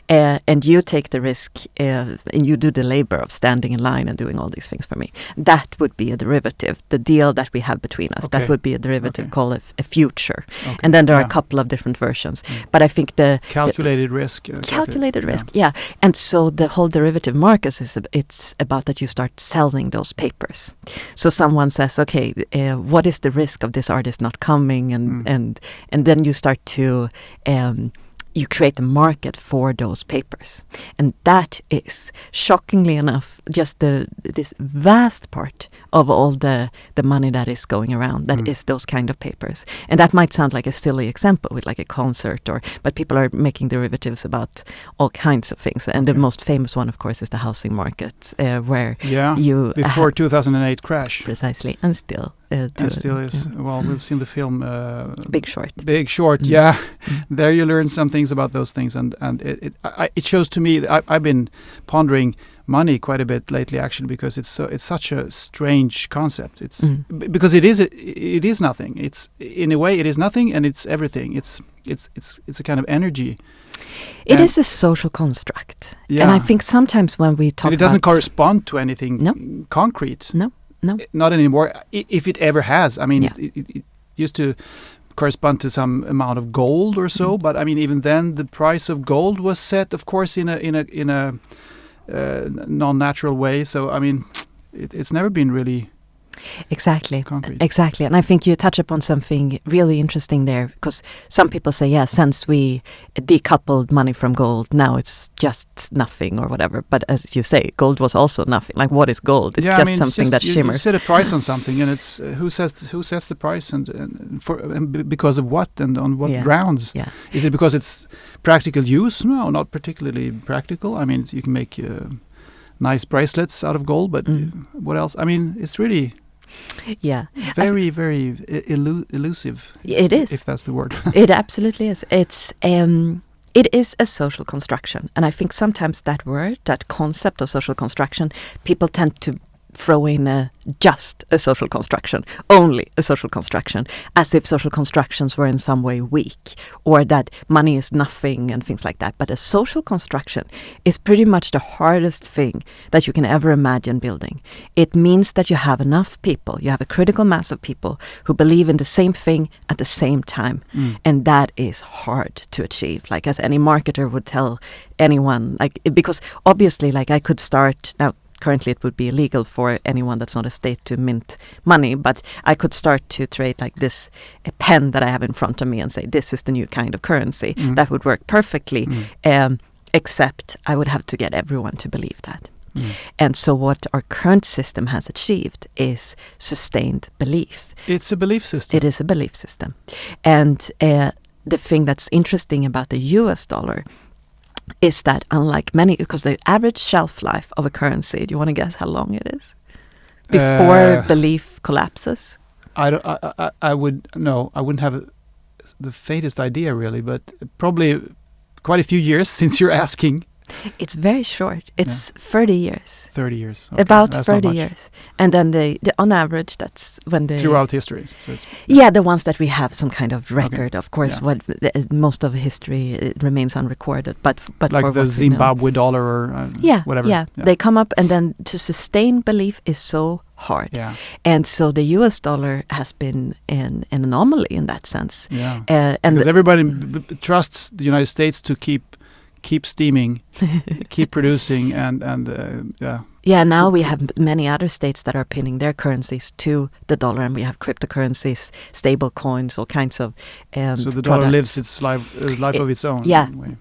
and you take the risk and you do the labor of standing in line and doing all these things for me. That would be a derivative. The deal that we have between us, that would be a derivative called a future. And then there are a couple of different versions. But I think the calculated risk. Calculated risk, yeah. And so the whole derivative market it's about that you start selling those papers. So someone says, okay, what is the risk of this artist not coming, and then you start to you create a market for those papers. And that is, shockingly enough, just this vast part of all the money that is going around, that is those kind of papers. And that might sound like a silly example with like a concert, but people are making derivatives about all kinds of things. And the most famous one, of course, is the housing market, where you... before 2008 crash. Precisely, and still... and still is. Well, we've seen the film Big Short. Big Short, yeah. There you learn some things about those things, and it shows to me that I've been pondering money quite a bit lately, actually, because it's such a strange concept. It's because it is nothing. It's, in a way, it is nothing, and it's everything. It's a kind of energy. It is a social construct, and I think sometimes when we talk, it doesn't correspond to anything concrete. No. Not anymore. If it ever has, I mean, it used to correspond to some amount of gold or so. But I mean, even then, the price of gold was set, of course, in a non-natural way. So I mean, it's never been really concrete. Exactly. And I think you touch upon something really interesting there, because some people say, since we decoupled money from gold, now it's just nothing or whatever. But as you say, gold was also nothing. Like, what is gold? It's just something that shimmers. You set a price on something, and it's who sets the price, and because of what, and on what grounds? Yeah. Is it because it's practical use? No, not particularly practical. I mean, you can make nice bracelets out of gold, but what else? I mean, it's really... very, very elusive. It is, if that's the word. It absolutely is. It is a social construction, and I think sometimes that word, that concept of social construction, people tend to throw in just a social construction, only a social construction, as if social constructions were in some way weak, or that money is nothing and things like that. But a social construction is pretty much the hardest thing that you can ever imagine building. It means that you have enough people, you have a critical mass of people who believe in the same thing at the same time. And that is hard to achieve. Like, as any marketer would tell anyone, because obviously, I could start now. Currently, it would be illegal for anyone that's not a state to mint money, but I could start to trade like this a pen that I have in front of me and say, this is the new kind of currency. That would work perfectly, except I would have to get everyone to believe that. And so what our current system has achieved is sustained belief. It's a belief system. It is a belief system. And the thing that's interesting about the US dollar is that, unlike many, because the average shelf life of a currency, do you want to guess how long it is before belief collapses? I wouldn't have the faintest idea, really, but probably quite a few years since you're asking. It's very short. It's 30 years. 30 years. Okay. About That's 30 years. And then the on average, that's when throughout history. So it's the ones that we have some kind of record. Okay. Of course, most of history remains unrecorded. But like for the Zimbabwe dollar or whatever. Yeah, they come up, and then to sustain belief is so hard. Yeah. And so the US dollar has been an anomaly in that sense. Yeah. And because everybody trusts the United States to keep steaming, keep producing, and now we have many other states that are pinning their currencies to the dollar, and we have cryptocurrencies, stable coins, all kinds of so the dollar lives its life of its own.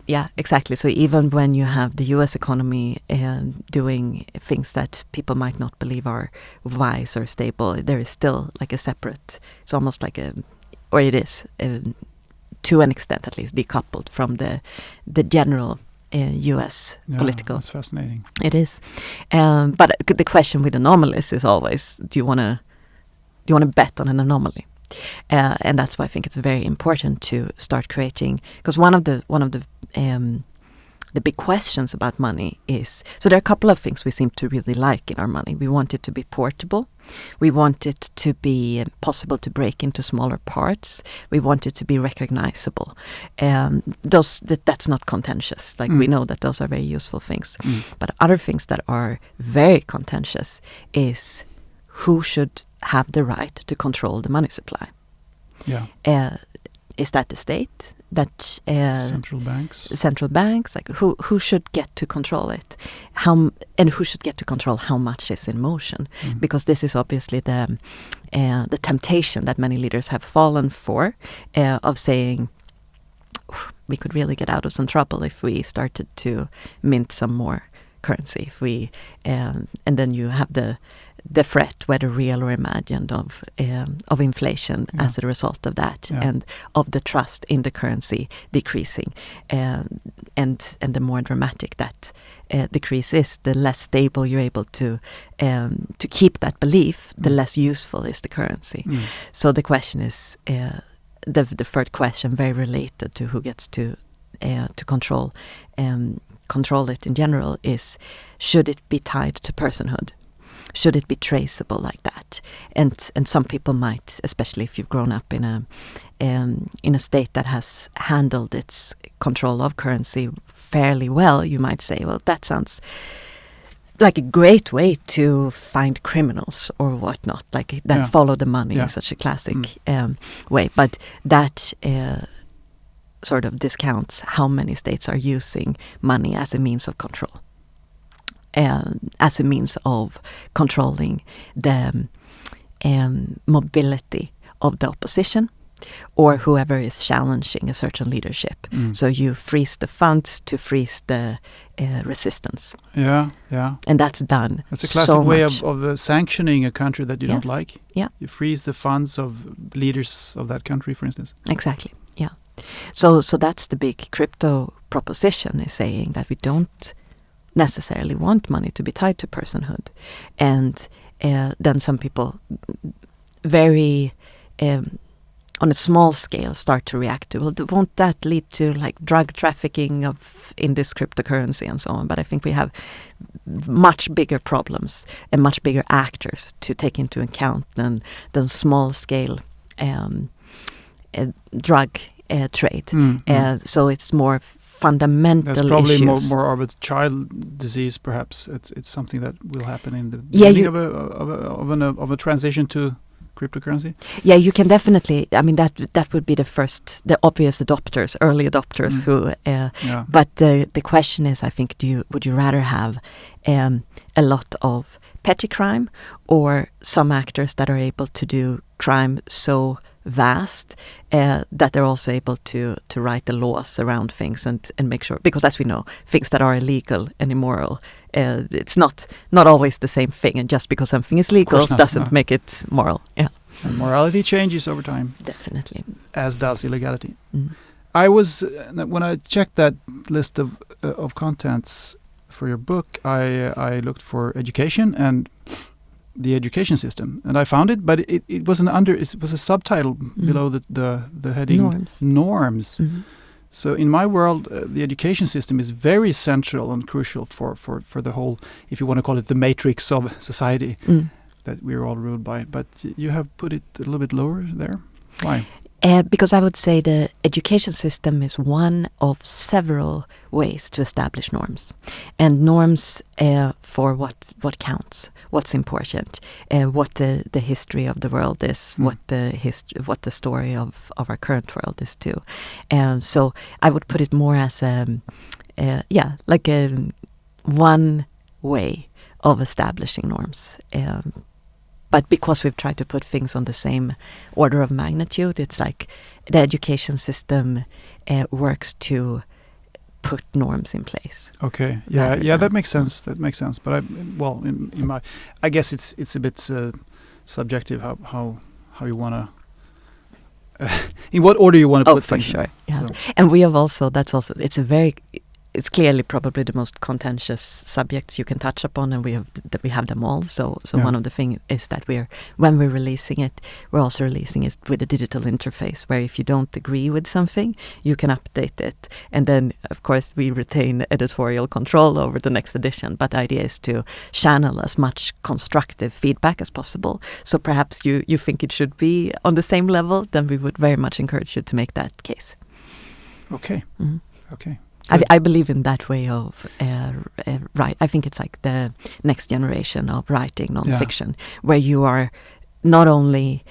Yeah, exactly. So even when you have the US economy doing things that people might not believe are wise or stable, there is still like a separate, it's almost like it is to an extent at least decoupled from the general U.S. political. That's fascinating. It is, but the question with anomalies is always: do you want to bet on an anomaly? And that's why I think it's very important to start creating, because one of the big questions about money is, so there are a couple of things we seem to really like in our money. We want it to be portable. We want it to be possible to break into smaller parts. We want it to be recognizable. That's not contentious. We know that those are very useful things. But other things that are very contentious is who should have the right to control the money supply. Yeah. Is that the state? That central banks, like who should get to control it, and who should get to control how much is in motion, because this is obviously the temptation that many leaders have fallen for, of saying, we could really get out of some trouble if we started to mint some more currency. If we and then you have the threat, whether real or imagined, of inflation as a result of that, and of the trust in the currency decreasing, and the more dramatic that decrease is, the less stable you're able to keep that belief, the less useful is the currency. So the question is, the third question, very related to who gets to control it in general, is should it be tied to personhood? Should it be traceable like that? And some people might, especially if you've grown up in a state that has handled its control of currency fairly well, you might say, well, that sounds like a great way to find criminals or whatnot, like that follow the money in such a classic way. But that sort of discounts how many states are using money as a means of control. As a means of controlling the mobility of the opposition or whoever is challenging a certain leadership. So you freeze the funds to freeze the resistance. Yeah. And that's done. That's a classic way of sanctioning a country that you don't like. Yeah. You freeze the funds of leaders of that country, for instance. Exactly. Yeah. So that's the big crypto proposition, is saying that we don't necessarily want money to be tied to personhood. And then some people very on a small scale start to react to, well, won't that lead to like drug trafficking in this cryptocurrency and so on? But I think we have much bigger problems and much bigger actors to take into account than small scale drug trade. So it's more fundamental issues. That's probably more of a child disease, perhaps. It's something that will happen in the beginning of a transition to cryptocurrency. Yeah, you can definitely. I mean, that would be the obvious adopters, early adopters who. But the question is, I think, would you rather have a lot of petty crime or some actors that are able to do crime so vast that they're also able to write the laws around things and make sure, because as we know, things that are illegal and immoral, it's not always the same thing, and just because something is legal doesn't make it moral. And morality changes over time. Definitely. As does illegality. I was when I checked that list of contents for your book, I looked for education and the education system, and I found it, but it was it was a subtitle below the heading norms. So in my world, the education system is very central and crucial for the whole, if you want to call it, the matrix of society that we're all ruled by. But you have put it a little bit lower there. Why? Because I would say the education system is one of several ways to establish norms, and norms for what counts, what's important, what the history of the world is, what the story of our current world is too. So I would put it more as like one way of establishing norms. But because we've tried to put things on the same order of magnitude, it's like the education system works to put norms in place. Okay, that makes sense. That makes sense. But I guess it's a bit subjective how you want to. In what order you want to put things? Oh, for sure. Yeah, so. And we have also. It's clearly probably the most contentious subjects you can touch upon, and we have them all. So one of the things is that when we're releasing it, we're also releasing it with a digital interface, where if you don't agree with something, you can update it, and then of course we retain editorial control over the next edition. But the idea is to channel as much constructive feedback as possible. So perhaps you think it should be on the same level, then we would very much encourage you to make that case. Okay. Okay. I believe in that way of I think it's like the next generation of writing nonfiction, where you are not only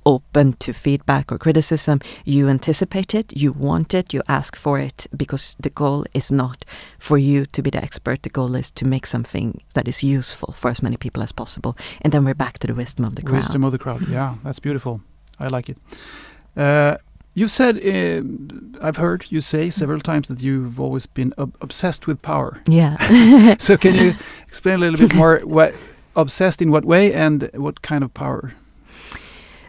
open to feedback or criticism, you anticipate it, you want it, you ask for it, because the goal is not for you to be the expert. The goal is to make something that is useful for as many people as possible. And then we're back to the wisdom of the crowd. Wisdom of the crowd, yeah, that's beautiful. I like it. You said, I've heard you say several times that you've always been obsessed with power. Yeah. So can you explain a little bit more obsessed in what way and what kind of power?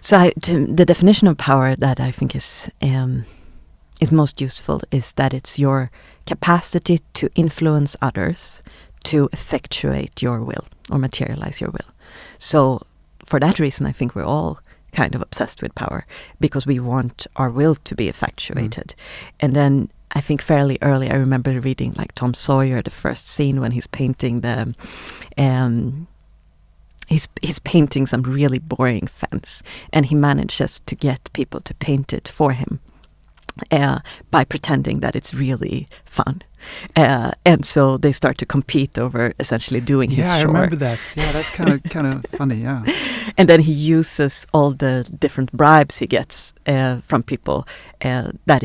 So the definition of power that I think is most useful is that it's your capacity to influence others, to effectuate your will or materialize your will. So for that reason, I think we're all kind of obsessed with power because we want our will to be effectuated. And then I think fairly early, I remember reading like Tom Sawyer, the first scene when he's painting he's painting some really boring fence, and he manages to get people to paint it for him by pretending that it's really fun. And so they start to compete over essentially doing his chore. Yeah, I remember that. Yeah, that's kind of funny, yeah. And then he uses all the different bribes he gets from people that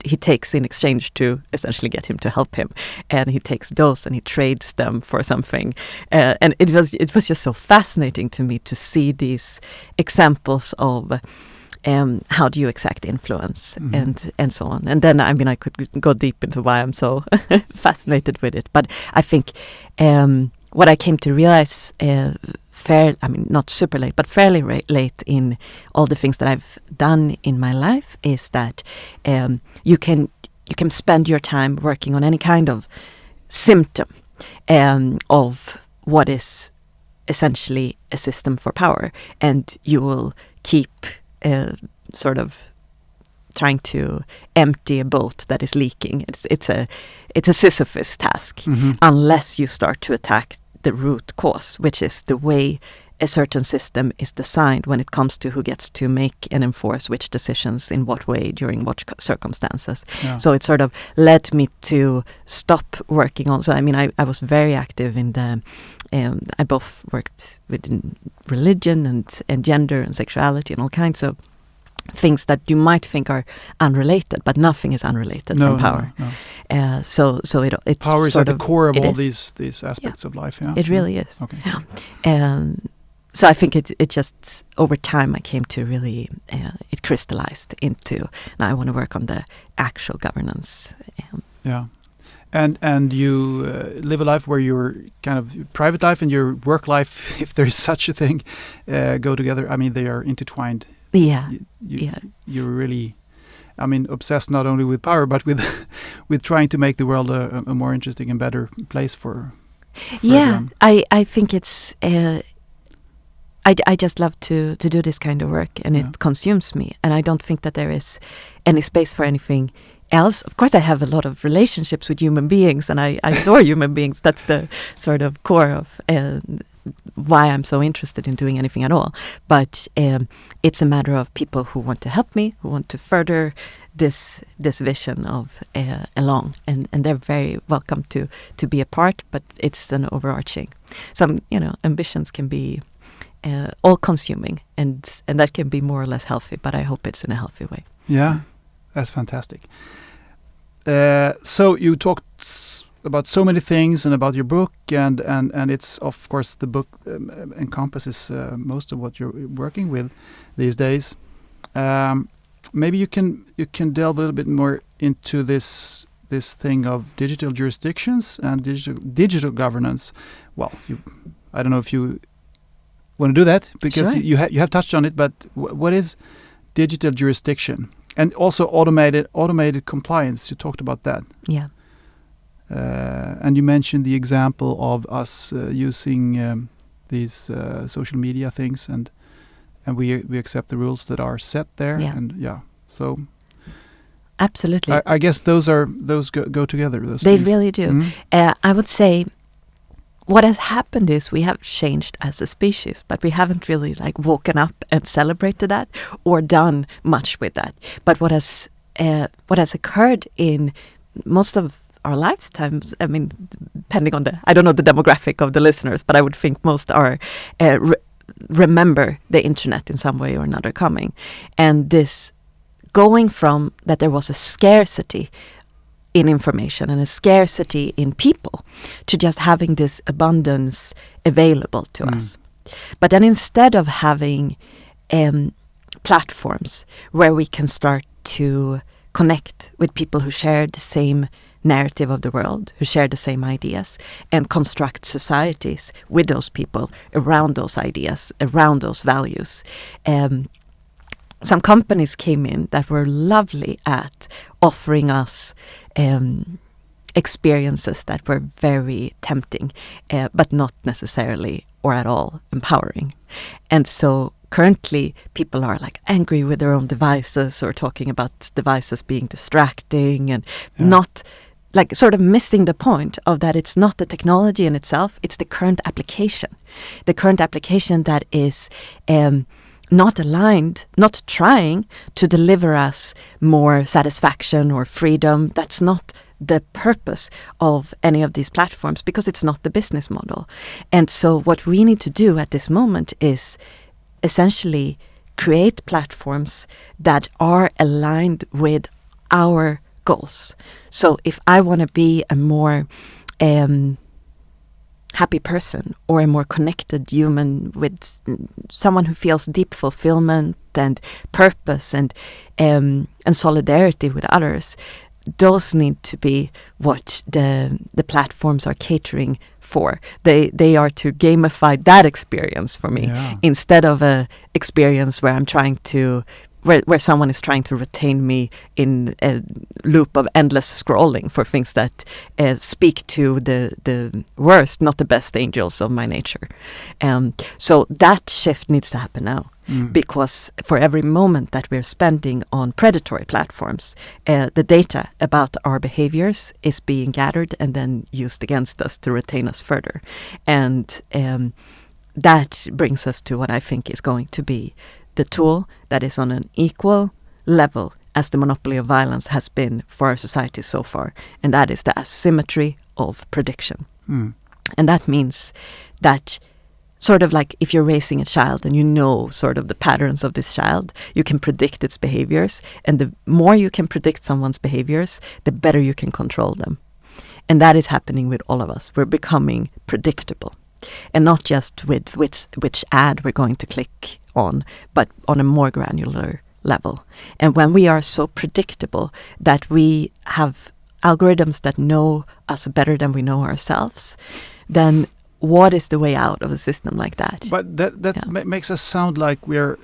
he takes in exchange to essentially get him to help him. And he takes those and he trades them for something. And it was just so fascinating to me to see these examples of how do you exact influence and so on. And then, I mean, I could go deep into why I'm so fascinated with it. But I think what I came to realize not super late, but fairly late in all the things that I've done in my life is that you can spend your time working on any kind of symptom of what is essentially a system for power, and you will keep sort of trying to empty a boat that is leaking. It's a Sisyphus task unless you start to attack the root cause, which is the way a certain system is designed when it comes to who gets to make and enforce which decisions in what way during what circumstances. Yeah. So it sort of led me to stop working on. So I mean, I was very active in the. I both worked within religion and gender and sexuality and all kinds of things that you might think are unrelated, but nothing is unrelated from power. No. So it's power is at the core of all these aspects of life. Yeah, it really is. Okay. Yeah. So I think it just over time I came to really it crystallized into now I want to work on the actual governance. Yeah. And you live a life where your kind of private life and your work life, if there is such a thing, go together. I mean, they are intertwined. Yeah. You're really, I mean, obsessed not only with power, but with trying to make the world a more interesting and better place for everyone. I think it's, I just love to do this kind of work, and it consumes me. And I don't think that there is any space for anything else. Of course, I have a lot of relationships with human beings, and I adore human beings. That's the sort of core of why I'm so interested in doing anything at all. But it's a matter of people who want to help me, who want to further this vision of along, and they're very welcome to be a part. But it's an overarching. Some ambitions can be all-consuming, and that can be more or less healthy. But I hope it's in a healthy way. Yeah. That's fantastic. So you talked about so many things and about your book, and it's of course the book encompasses most of what you're working with these days. Maybe you can delve a little bit more into this thing of digital jurisdictions and digital governance. Well, I don't know if you want to do that because sure. you have touched on it, but what is digital jurisdiction? And also automated compliance. You talked about that. Yeah. And you mentioned the example of us using these social media things, and we accept the rules that are set there. Yeah. And so absolutely. I guess those go together. Those they things. really do. Mm-hmm. I would say what has happened is we have changed as a species, but we haven't really woken up and celebrated that or done much with that. But what has occurred in most of our lifetimes, I mean, depending on I don't know the demographic of the listeners, but I would think most are remember the internet in some way or another coming. And this going from that there was a scarcity in information and a scarcity in people to just having this abundance available to us. But then instead of having platforms where we can start to connect with people who share the same narrative of the world, who share the same ideas, and construct societies with those people around those ideas, around those values. Some companies came in that were lovely at offering us experiences that were very tempting, but not necessarily or at all empowering. And so currently people are like angry with their own devices or talking about devices being distracting and not like sort of missing the point of that it's not the technology in itself, it's the current application. The current application that is not aligned, not trying to deliver us more satisfaction or freedom. That's not the purpose of any of these platforms because it's not the business model. And so what we need to do at this moment is essentially create platforms that are aligned with our goals. So if I want to be a more happy person or a more connected human with someone who feels deep fulfillment and purpose and solidarity with others, those need to be what the platforms are catering for. They are to gamify that experience for me instead of a experience where I'm trying to where someone is trying to retain me in a loop of endless scrolling for things that speak to the worst, not the best angels of my nature. So that shift needs to happen now. Because for every moment that we're spending on predatory platforms, the data about our behaviors is being gathered and then used against us to retain us further. And that brings us to what I think is going to be the tool that is on an equal level as the monopoly of violence has been for our society so far. And that is the asymmetry of prediction. And that means that sort of like if you're raising a child and you know sort of the patterns of this child, you can predict its behaviors. And the more you can predict someone's behaviors, the better you can control them. And that is happening with all of us. We're becoming predictable. And not just with which ad we're going to click on, but on a more granular level. And when we are so predictable that we have algorithms that know us better than we know ourselves, then what is the way out of a system like that? But that makes us sound like we're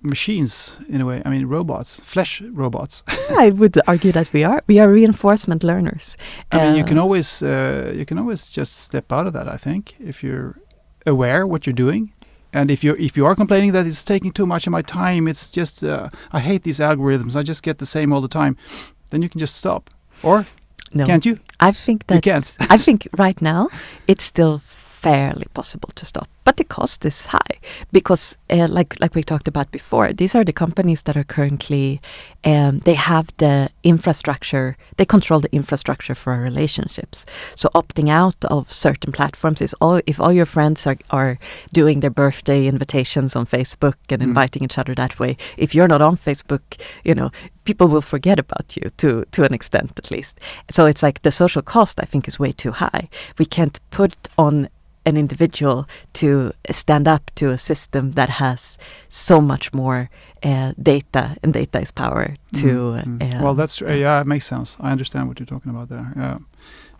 machines in a way. I mean, robots, flesh robots. I would argue that we are. We are reinforcement learners. I mean, you can always just step out of that. I think if you're aware what you're doing, and if you are complaining that it's taking too much of my time, it's just I hate these algorithms. I just get the same all the time. Then you can just stop, or no, can't you? I think that you can't. I think right now it's still fairly possible to stop, but the cost is high because, like we talked about before, these are the companies that are currently they have the infrastructure, they control the infrastructure for our relationships. So opting out of certain platforms is if all your friends are doing their birthday invitations on Facebook and inviting each other that way. If you're not on Facebook, people will forget about you to an extent at least. So it's like the social cost, I think, is way too high. We can't put on an individual to stand up to a system that has so much more data, and data is power to... well, that's true. Yeah, it makes sense. I understand what you're talking about there. Yeah.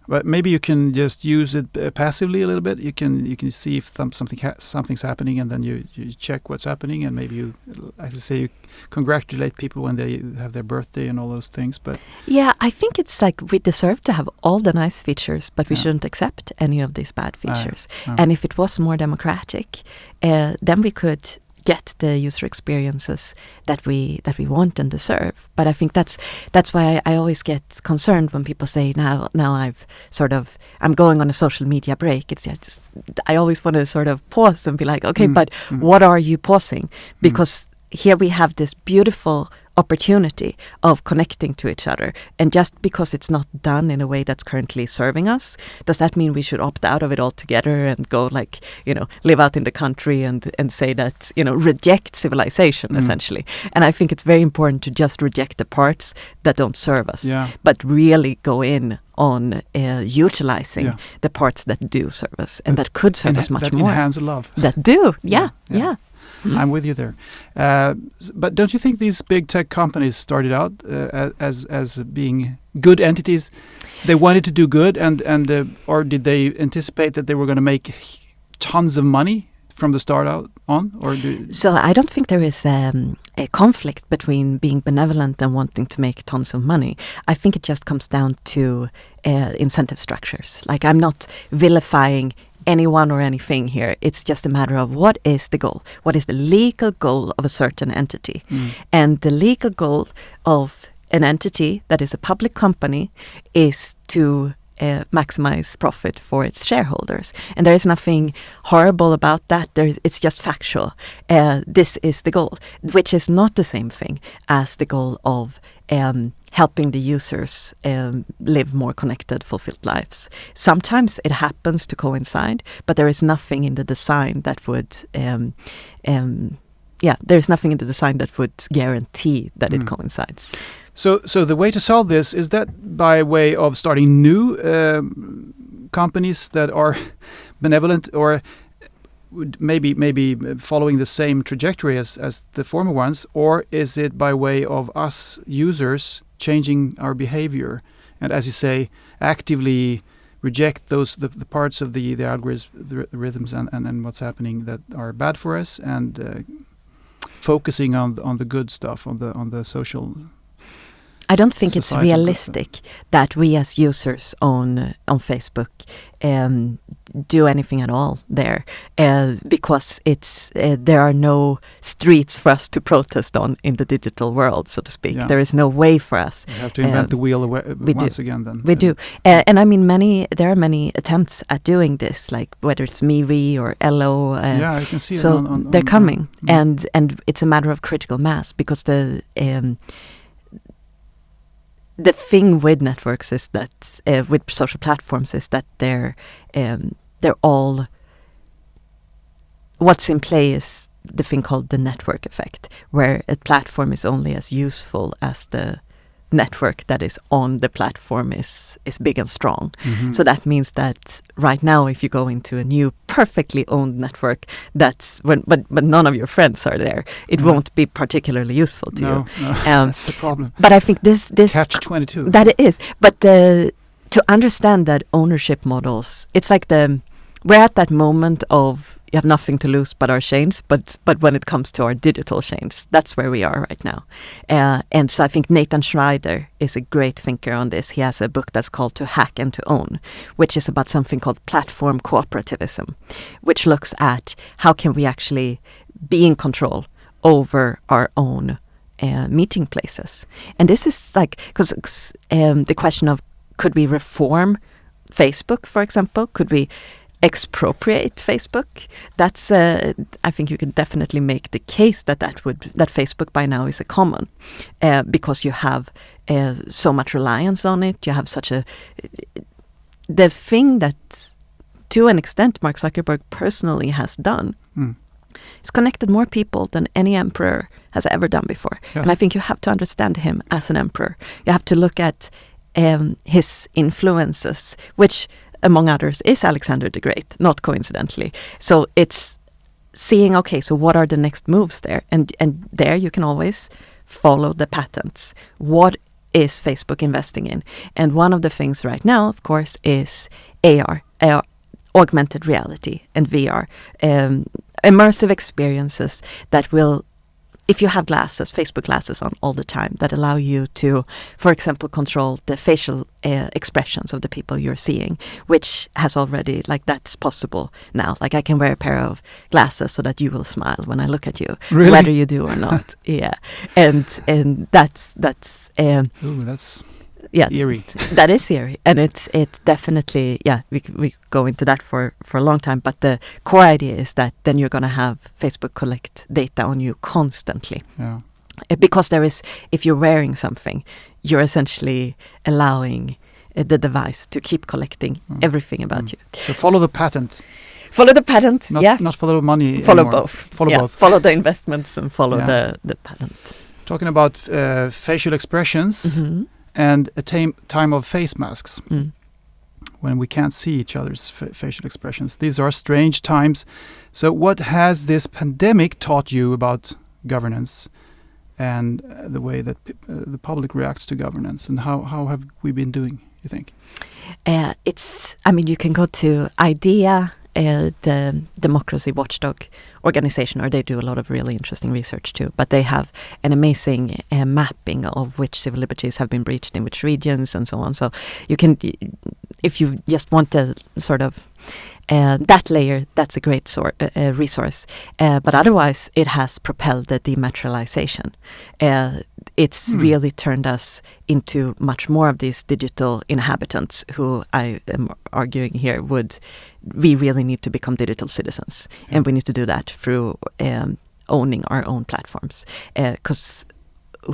But maybe you can just use it passively a little bit. You can see if something's happening, and then you check what's happening, and maybe you, as you say, you congratulate people when they have their birthday and all those things. But yeah, I think it's like we deserve to have all the nice features, but we shouldn't accept any of these bad features. And if it was more democratic, then we could get the user experiences that we want and deserve. But I think that's why I always get concerned when people say now I'm going on a social media break. It's just, I always want to sort of pause and be like, okay, but what are you pausing? Because here we have this beautiful opportunity of connecting to each other, and just because it's not done in a way that's currently serving us, does that mean we should opt out of it altogether and go live out in the country and say that reject civilization essentially? And I think it's very important to just reject the parts that don't serve us, but really go in on utilizing the parts that do serve us and that could serve us much that more. Enhance love. That do, yeah. I'm with you there. But don't you think these big tech companies started out as being good entities? They wanted to do good, or did they anticipate that they were going to make tons of money from the start out on? So I don't think there is a conflict between being benevolent and wanting to make tons of money. I think it just comes down to incentive structures. Like, I'm not vilifying anyone or anything here. It's just a matter of what is the goal? What is the legal goal of a certain entity? And the legal goal of an entity that is a public company is to maximize profit for its shareholders. And there is nothing horrible about that. It's just factual. This is the goal, which is not the same thing as the goal of helping the users live more connected, fulfilled lives. Sometimes it happens to coincide, but there is nothing in the design that would there's nothing in the design that would guarantee that it coincides. So the way to solve this, is that by way of starting new companies that are benevolent, or maybe following the same trajectory as the former ones, or is it by way of us users changing our behavior and, as you say, actively reject the parts of the algorithms, the rhythms and what's happening that are bad for us, and focusing on the good stuff, on the social. I don't think it's realistic that we as users on Facebook do anything at all there, because there are no streets for us to protest on in the digital world, so to speak. Yeah. There is no way for us. We have to invent the wheel once again. Then we do, and I mean, there are many attempts at doing this, like whether it's MeWe or Elo. I can see. So they're coming, and it's a matter of critical mass, because the thing with networks is that with social platforms is that they're all, what's in play is the thing called the network effect, where a platform is only as useful as the network that is on the platform is big and strong. So that means that right now, if you go into a new perfectly owned network, but none of your friends are there, it won't be particularly useful to you. No, that's the problem. But I think this catch-22. That it is. But to understand that ownership models, it's like we're at that moment of you have nothing to lose but our chains, but when it comes to our digital chains, that's where we are right now. And so I think Nathan Schneider is a great thinker on this. He has a book that's called To Hack and to Own, which is about something called platform cooperativism, which looks at how can we actually be in control over our own meeting places. And this is like, because the question of, could we reform Facebook, for example? Could we expropriate Facebook? That's I think you can definitely make the case that Facebook by now is a common, because you have so much reliance on it. You have the thing that, to an extent, Mark Zuckerberg personally has done is connected more people than any emperor has ever done before. Yes. And I think you have to understand him as an emperor. You have to look at his influences, which among others is Alexander the Great, not coincidentally. So it's seeing, okay, so what are the next moves there? And there you can always follow the patents. What is Facebook investing in? And one of the things right now, of course, is AR, augmented reality, and VR, immersive experiences that will, if you have glasses, Facebook glasses on all the time, that allow you to, for example, control the facial expressions of the people you're seeing, which has already, like, that's possible now. Like, I can wear a pair of glasses so that you will smile when I look at you, really? Whether you do or not. Yeah, and that's ooh, that's yeah, eerie. That is eerie, and it's definitely, yeah, we go into that for a long time, but the core idea is that then you're going to have Facebook collect data on you constantly. Yeah. Because there is, if you're wearing something, you're essentially allowing the device to keep collecting everything about you. So follow the patent. Follow the patent, Not follow money Follow anymore. both. Follow both. Follow the investments and follow the patent. Talking about facial expressions and a time of face masks. when we can't see each other's facial expressions. These are strange times. So what has this pandemic taught you about governance and the way that the public reacts to governance, and how have we been doing, you think? You can go to IDEA, the democracy watchdog organization, or they do a lot of really interesting research too, but they have an amazing mapping of which civil liberties have been breached in which regions and so on. So you can, if you just want a sort of that layer, that's a great resource. But otherwise, it has propelled the dematerialization. It's really turned us into much more of these digital inhabitants who I am arguing here we really need to become digital citizens. Yeah. And we need to do that through owning our own platforms. Because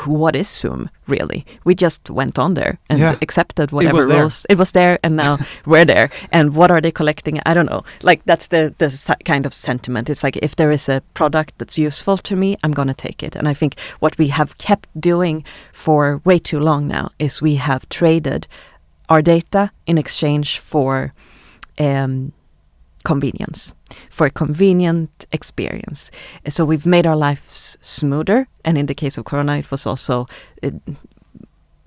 what is Zoom, really? We just went on there and accepted whatever rules. It was there, and now we're there. And what are they collecting? I don't know. Like, that's the kind of sentiment. It's like, if there is a product that's useful to me, I'm going to take it. And I think what we have kept doing for way too long now is we have traded our data in exchange for convenience, for a convenient experience. So we've made our lives smoother, and in the case of Corona, it was also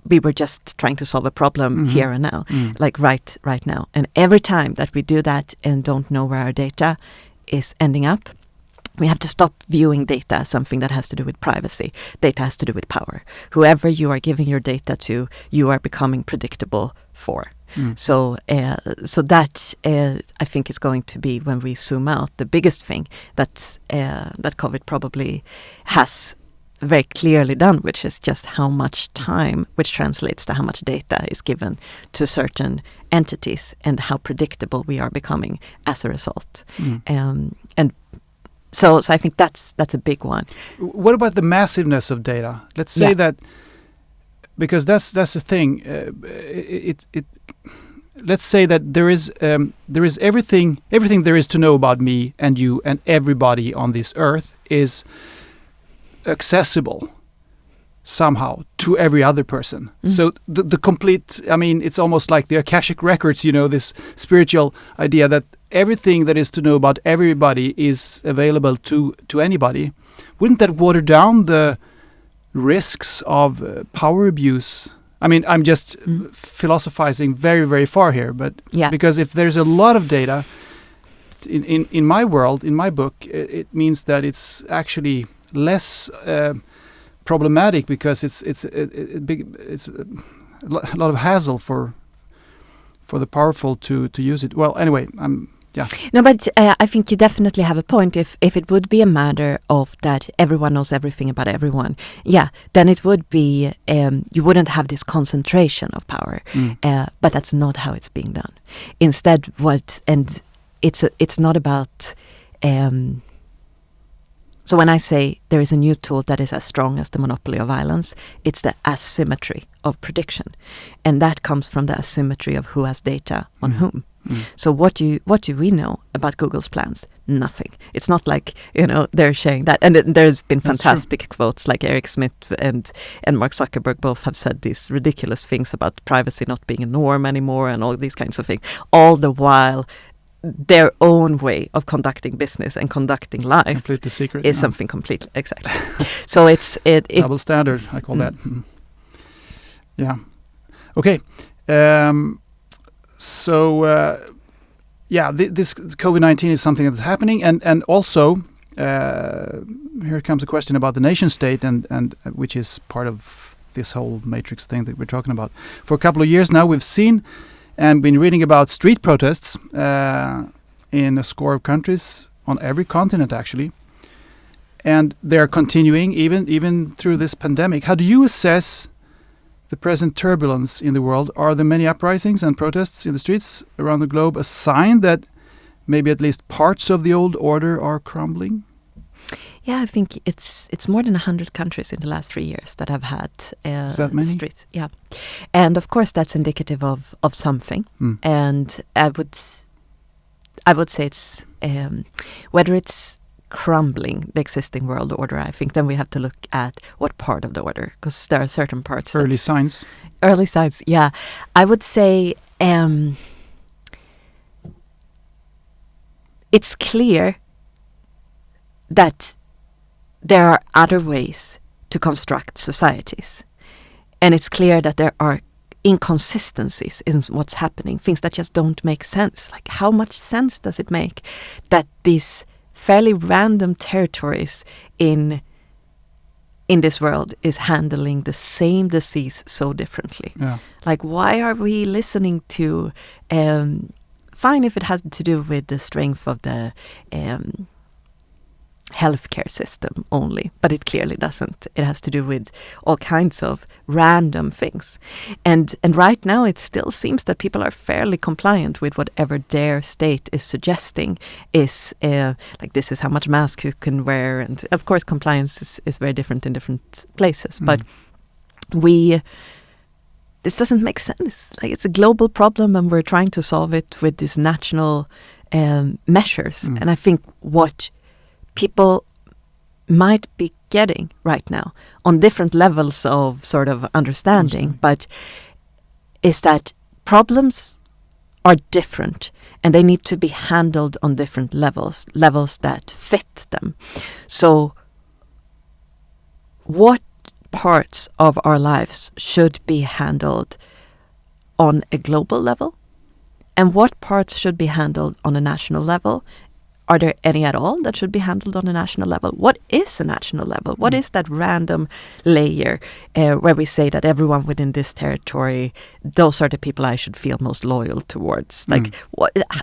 we were just trying to solve a problem here and now, like right now. And every time that we do that and don't know where our data is ending up, we have to stop viewing data as something that has to do with privacy. Data has to do with power. Whoever you are giving your data to, you are becoming predictable for. So that I think is going to be, when we zoom out, the biggest thing that COVID probably has very clearly done, which is just how much time, which translates to how much data is given to certain entities, and how predictable we are becoming as a result. So I think that's a big one. What about the massiveness of data? Let's say that, because that's the thing. Let's say that there is everything there is to know about me and you and everybody on this earth is accessible somehow to every other person. So the complete, it's almost like the Akashic records, this spiritual idea that everything that is to know about everybody is available to anybody. Wouldn't that water down the risks of power abuse? I'm just philosophizing very, very far here, but because if there's a lot of data in my world, in my book, it means that it's actually less problematic, because it's a lot of hassle for the powerful to use it. Well, anyway, No, but I think you definitely have a point. If it would be a matter of that everyone knows everything about everyone, then it would be, you wouldn't have this concentration of power. But that's not how it's being done. Instead, it's not about. So when I say there is a new tool that is as strong as the monopoly of violence, it's the asymmetry of prediction, and that comes from the asymmetry of who has data on whom. So what do we know about Google's plans? Nothing. It's not like they're sharing that. And there's been fantastic quotes, like Eric Schmidt and Mark Zuckerberg both have said these ridiculous things about privacy not being a norm anymore and all these kinds of things. All the while, their own way of conducting business and conducting life completely secret, is something completely exactly. So it's double standard, I call that. Yeah. Okay. This COVID-19 is something that's happening, and also here comes a question about the nation state, and which is part of this whole matrix thing that we're talking about. For a couple of years now, we've seen and been reading about street protests in a score of countries on every continent, actually, and they're continuing even through this pandemic. How do you assess the present turbulence in the world? Are the many uprisings and protests in the streets around the globe a sign that maybe at least parts of the old order are crumbling? Yeah, I think it's more than 100 countries in the last 3 years that have had Is that many? Streets. Yeah, and of course that's indicative of something. And I would say it's whether it's crumbling the existing world order, I think then we have to look at what part of the order, because there are certain parts. Early signs, yeah. I would say it's clear that there are other ways to construct societies. And it's clear that there are inconsistencies in what's happening, things that just don't make sense. Like, how much sense does it make that these fairly random territories in this world is handling the same disease so differently? Yeah. Like, why are we listening to, fine if it has to do with the strength of the healthcare system only, but it clearly doesn't. It has to do with all kinds of random things. And right now it still seems that people are fairly compliant with whatever their state is suggesting is like, this is how much mask you can wear. And of course compliance is very different in different places. But this doesn't make sense. Like, it's a global problem and we're trying to solve it with these national measures. And I think what people might be getting right now on different levels of sort of understanding, but is that problems are different and they need to be handled on different levels that fit them. So what parts of our lives should be handled on a global level and what parts should be handled on a national level? Are there any at all that should be handled on a national level? What is a national level? What is that random layer where we say that everyone within this territory, those are the people I should feel most loyal towards? Like,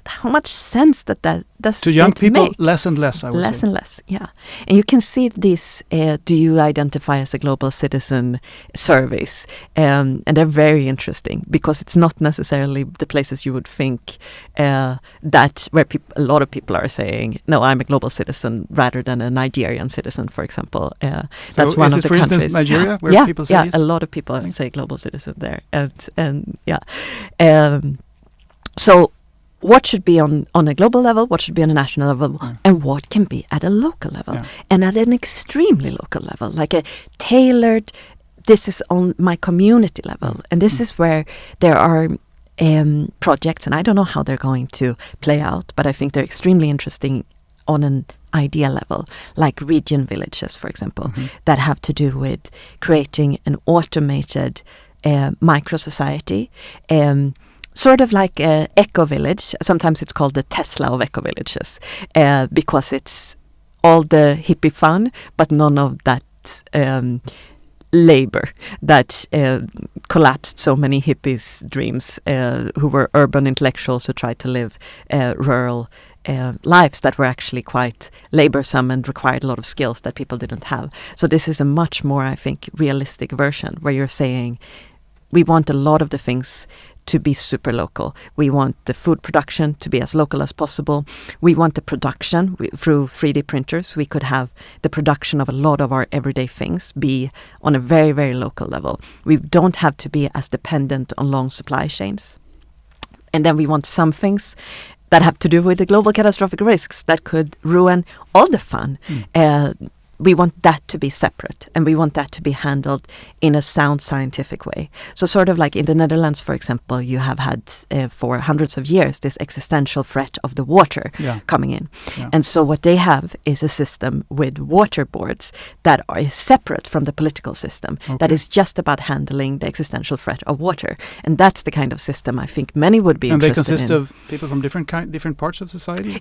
how much sense that does to young people make? less and less, I would say. Less and less, yeah. And you can see this, do you identify as a global citizen surveys, and they're very interesting because it's not necessarily the places you would think that where a lot of people are saying, no, I'm a global citizen rather than a Nigerian citizen, for example. So that's one of the for countries. Instance, Nigeria, where people say this? A lot of people say global citizen there, and so what should be on a global level, what should be on a national level, and what can be at a local level, and at an extremely local level, like a tailored, this is on my community level, and this is where there are projects, and I don't know how they're going to play out, but I think they're extremely interesting on an idea level, like region villages, for example, that have to do with creating an automated micro-society, sort of like a eco-village. Sometimes it's called the Tesla of eco-villages, because it's all the hippie fun, but none of that labor that collapsed so many hippies' dreams, who were urban intellectuals who tried to live rural lives that were actually quite laborsome and required a lot of skills that people didn't have. So this is a much more, I think, realistic version where you're saying we want a lot of the things to be super local. We want the food production to be as local as possible. We want the production through 3D printers. We could have the production of a lot of our everyday things be on a very, very local level. We don't have to be as dependent on long supply chains. And then we want some things that have to do with the global catastrophic risks that could ruin all the fun. We want that to be separate, and we want that to be handled in a sound scientific way. So sort of like in the Netherlands, for example, you have had for hundreds of years this existential threat of the water coming in. And so what they have is a system with water boards that are separate from the political system, that is just about handling the existential threat of water. And that's the kind of system I think many would be interested in. And they consist of people from different parts of society?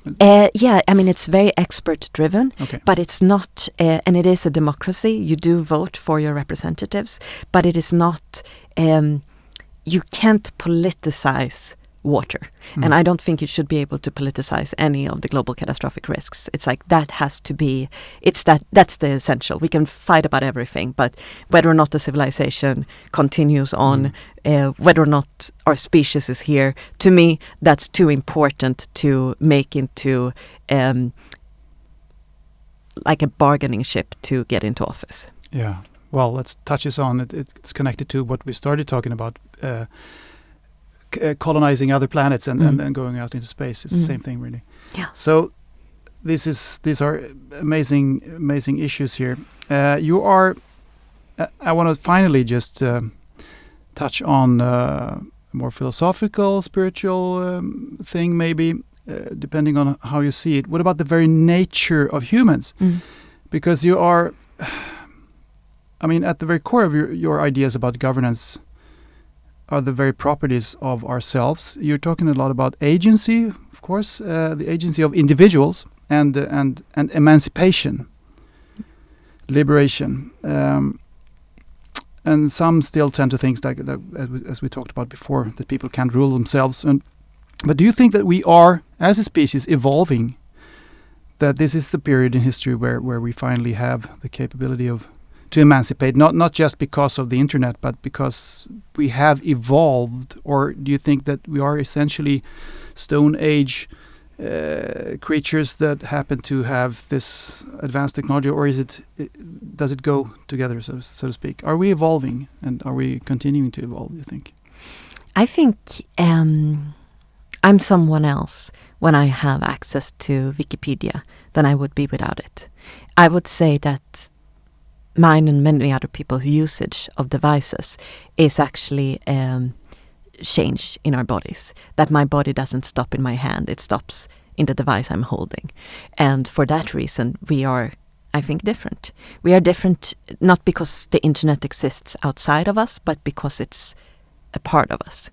Yeah, I mean, it's very expert driven, but it's not... and it is a democracy. You do vote for your representatives, but it is not, you can't politicize water. And I don't think you should be able to politicize any of the global catastrophic risks. It's like that has to be, that's the essential. We can fight about everything, but whether or not the civilization continues on, whether or not our species is here, to me, that's too important to make into... like a bargaining chip to get into office. Yeah. Well, let's touch this on. It's connected to what we started talking about, colonizing other planets and going out into space. It's the same thing, really. Yeah. So these are amazing issues here. I want to finally just touch on a more philosophical, spiritual thing, maybe. depending on how you see it. What about the very nature of humans? Because you are, I mean, at the very core of your ideas about governance are the very properties of ourselves. You're talking a lot about agency, of course, the agency of individuals and emancipation, liberation. And some still tend to think that as we talked about before, that people can't rule themselves. But do you think that we are, as a species, evolving? That this is the period in history where we finally have the capability to emancipate, not just because of the internet, but because we have evolved? Or do you think that we are essentially Stone Age creatures that happen to have this advanced technology, or does it go together, so to speak? Are we evolving, and are we continuing to evolve, do you think? I think I'm someone else when I have access to Wikipedia than I would be without it. I would say that mine and many other people's usage of devices is actually change in our bodies. That my body doesn't stop in my hand, it stops in the device I'm holding. And for that reason, we are, I think, different. We are different not because the internet exists outside of us, but because it's a part of us.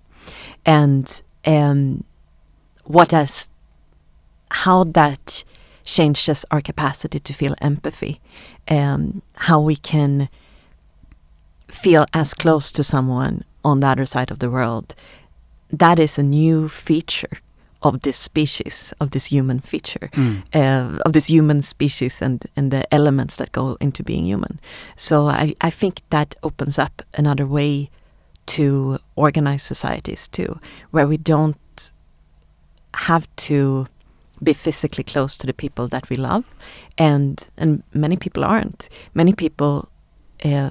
And how that changes our capacity to feel empathy, how we can feel as close to someone on the other side of the world. That is a new feature of this species, of this human feature, of this human species and the elements that go into being human. So I think that opens up another way to organize societies too, where we don't have to be physically close to the people that we love, and many people aren't. Many people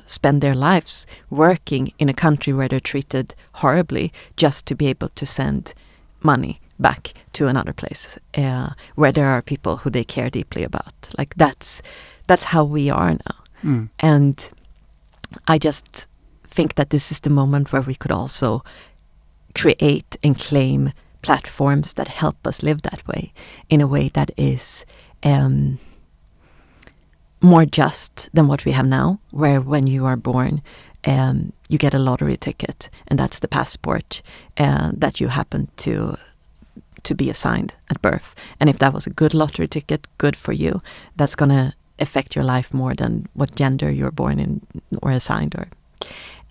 spend their lives working in a country where they're treated horribly just to be able to send money back to another place where there are people who they care deeply about. Like that's how we are now. And I just think that this is the moment where we could also create and claim platforms that help us live that way, in a way that is more just than what we have now, where when you are born, you get a lottery ticket, and that's the passport that you happen to be assigned at birth. And if that was a good lottery ticket, good for you. That's going to affect your life more than what gender you're born in or assigned, or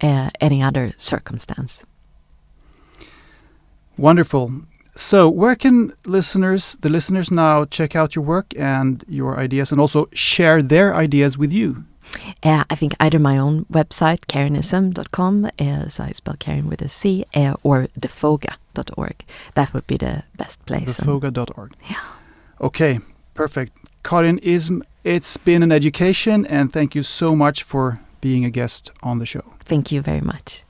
any other circumstance. Wonderful. So where can the listeners now check out your work and your ideas, and also share their ideas with you? I think either my own website, corinism.com, so I spell Karin with a C, or thefoga.org. That would be the best place. Thefoga.org. Yeah. Okay, perfect. Corin Ism, it's been an education, and thank you so much for being a guest on the show. Thank you very much.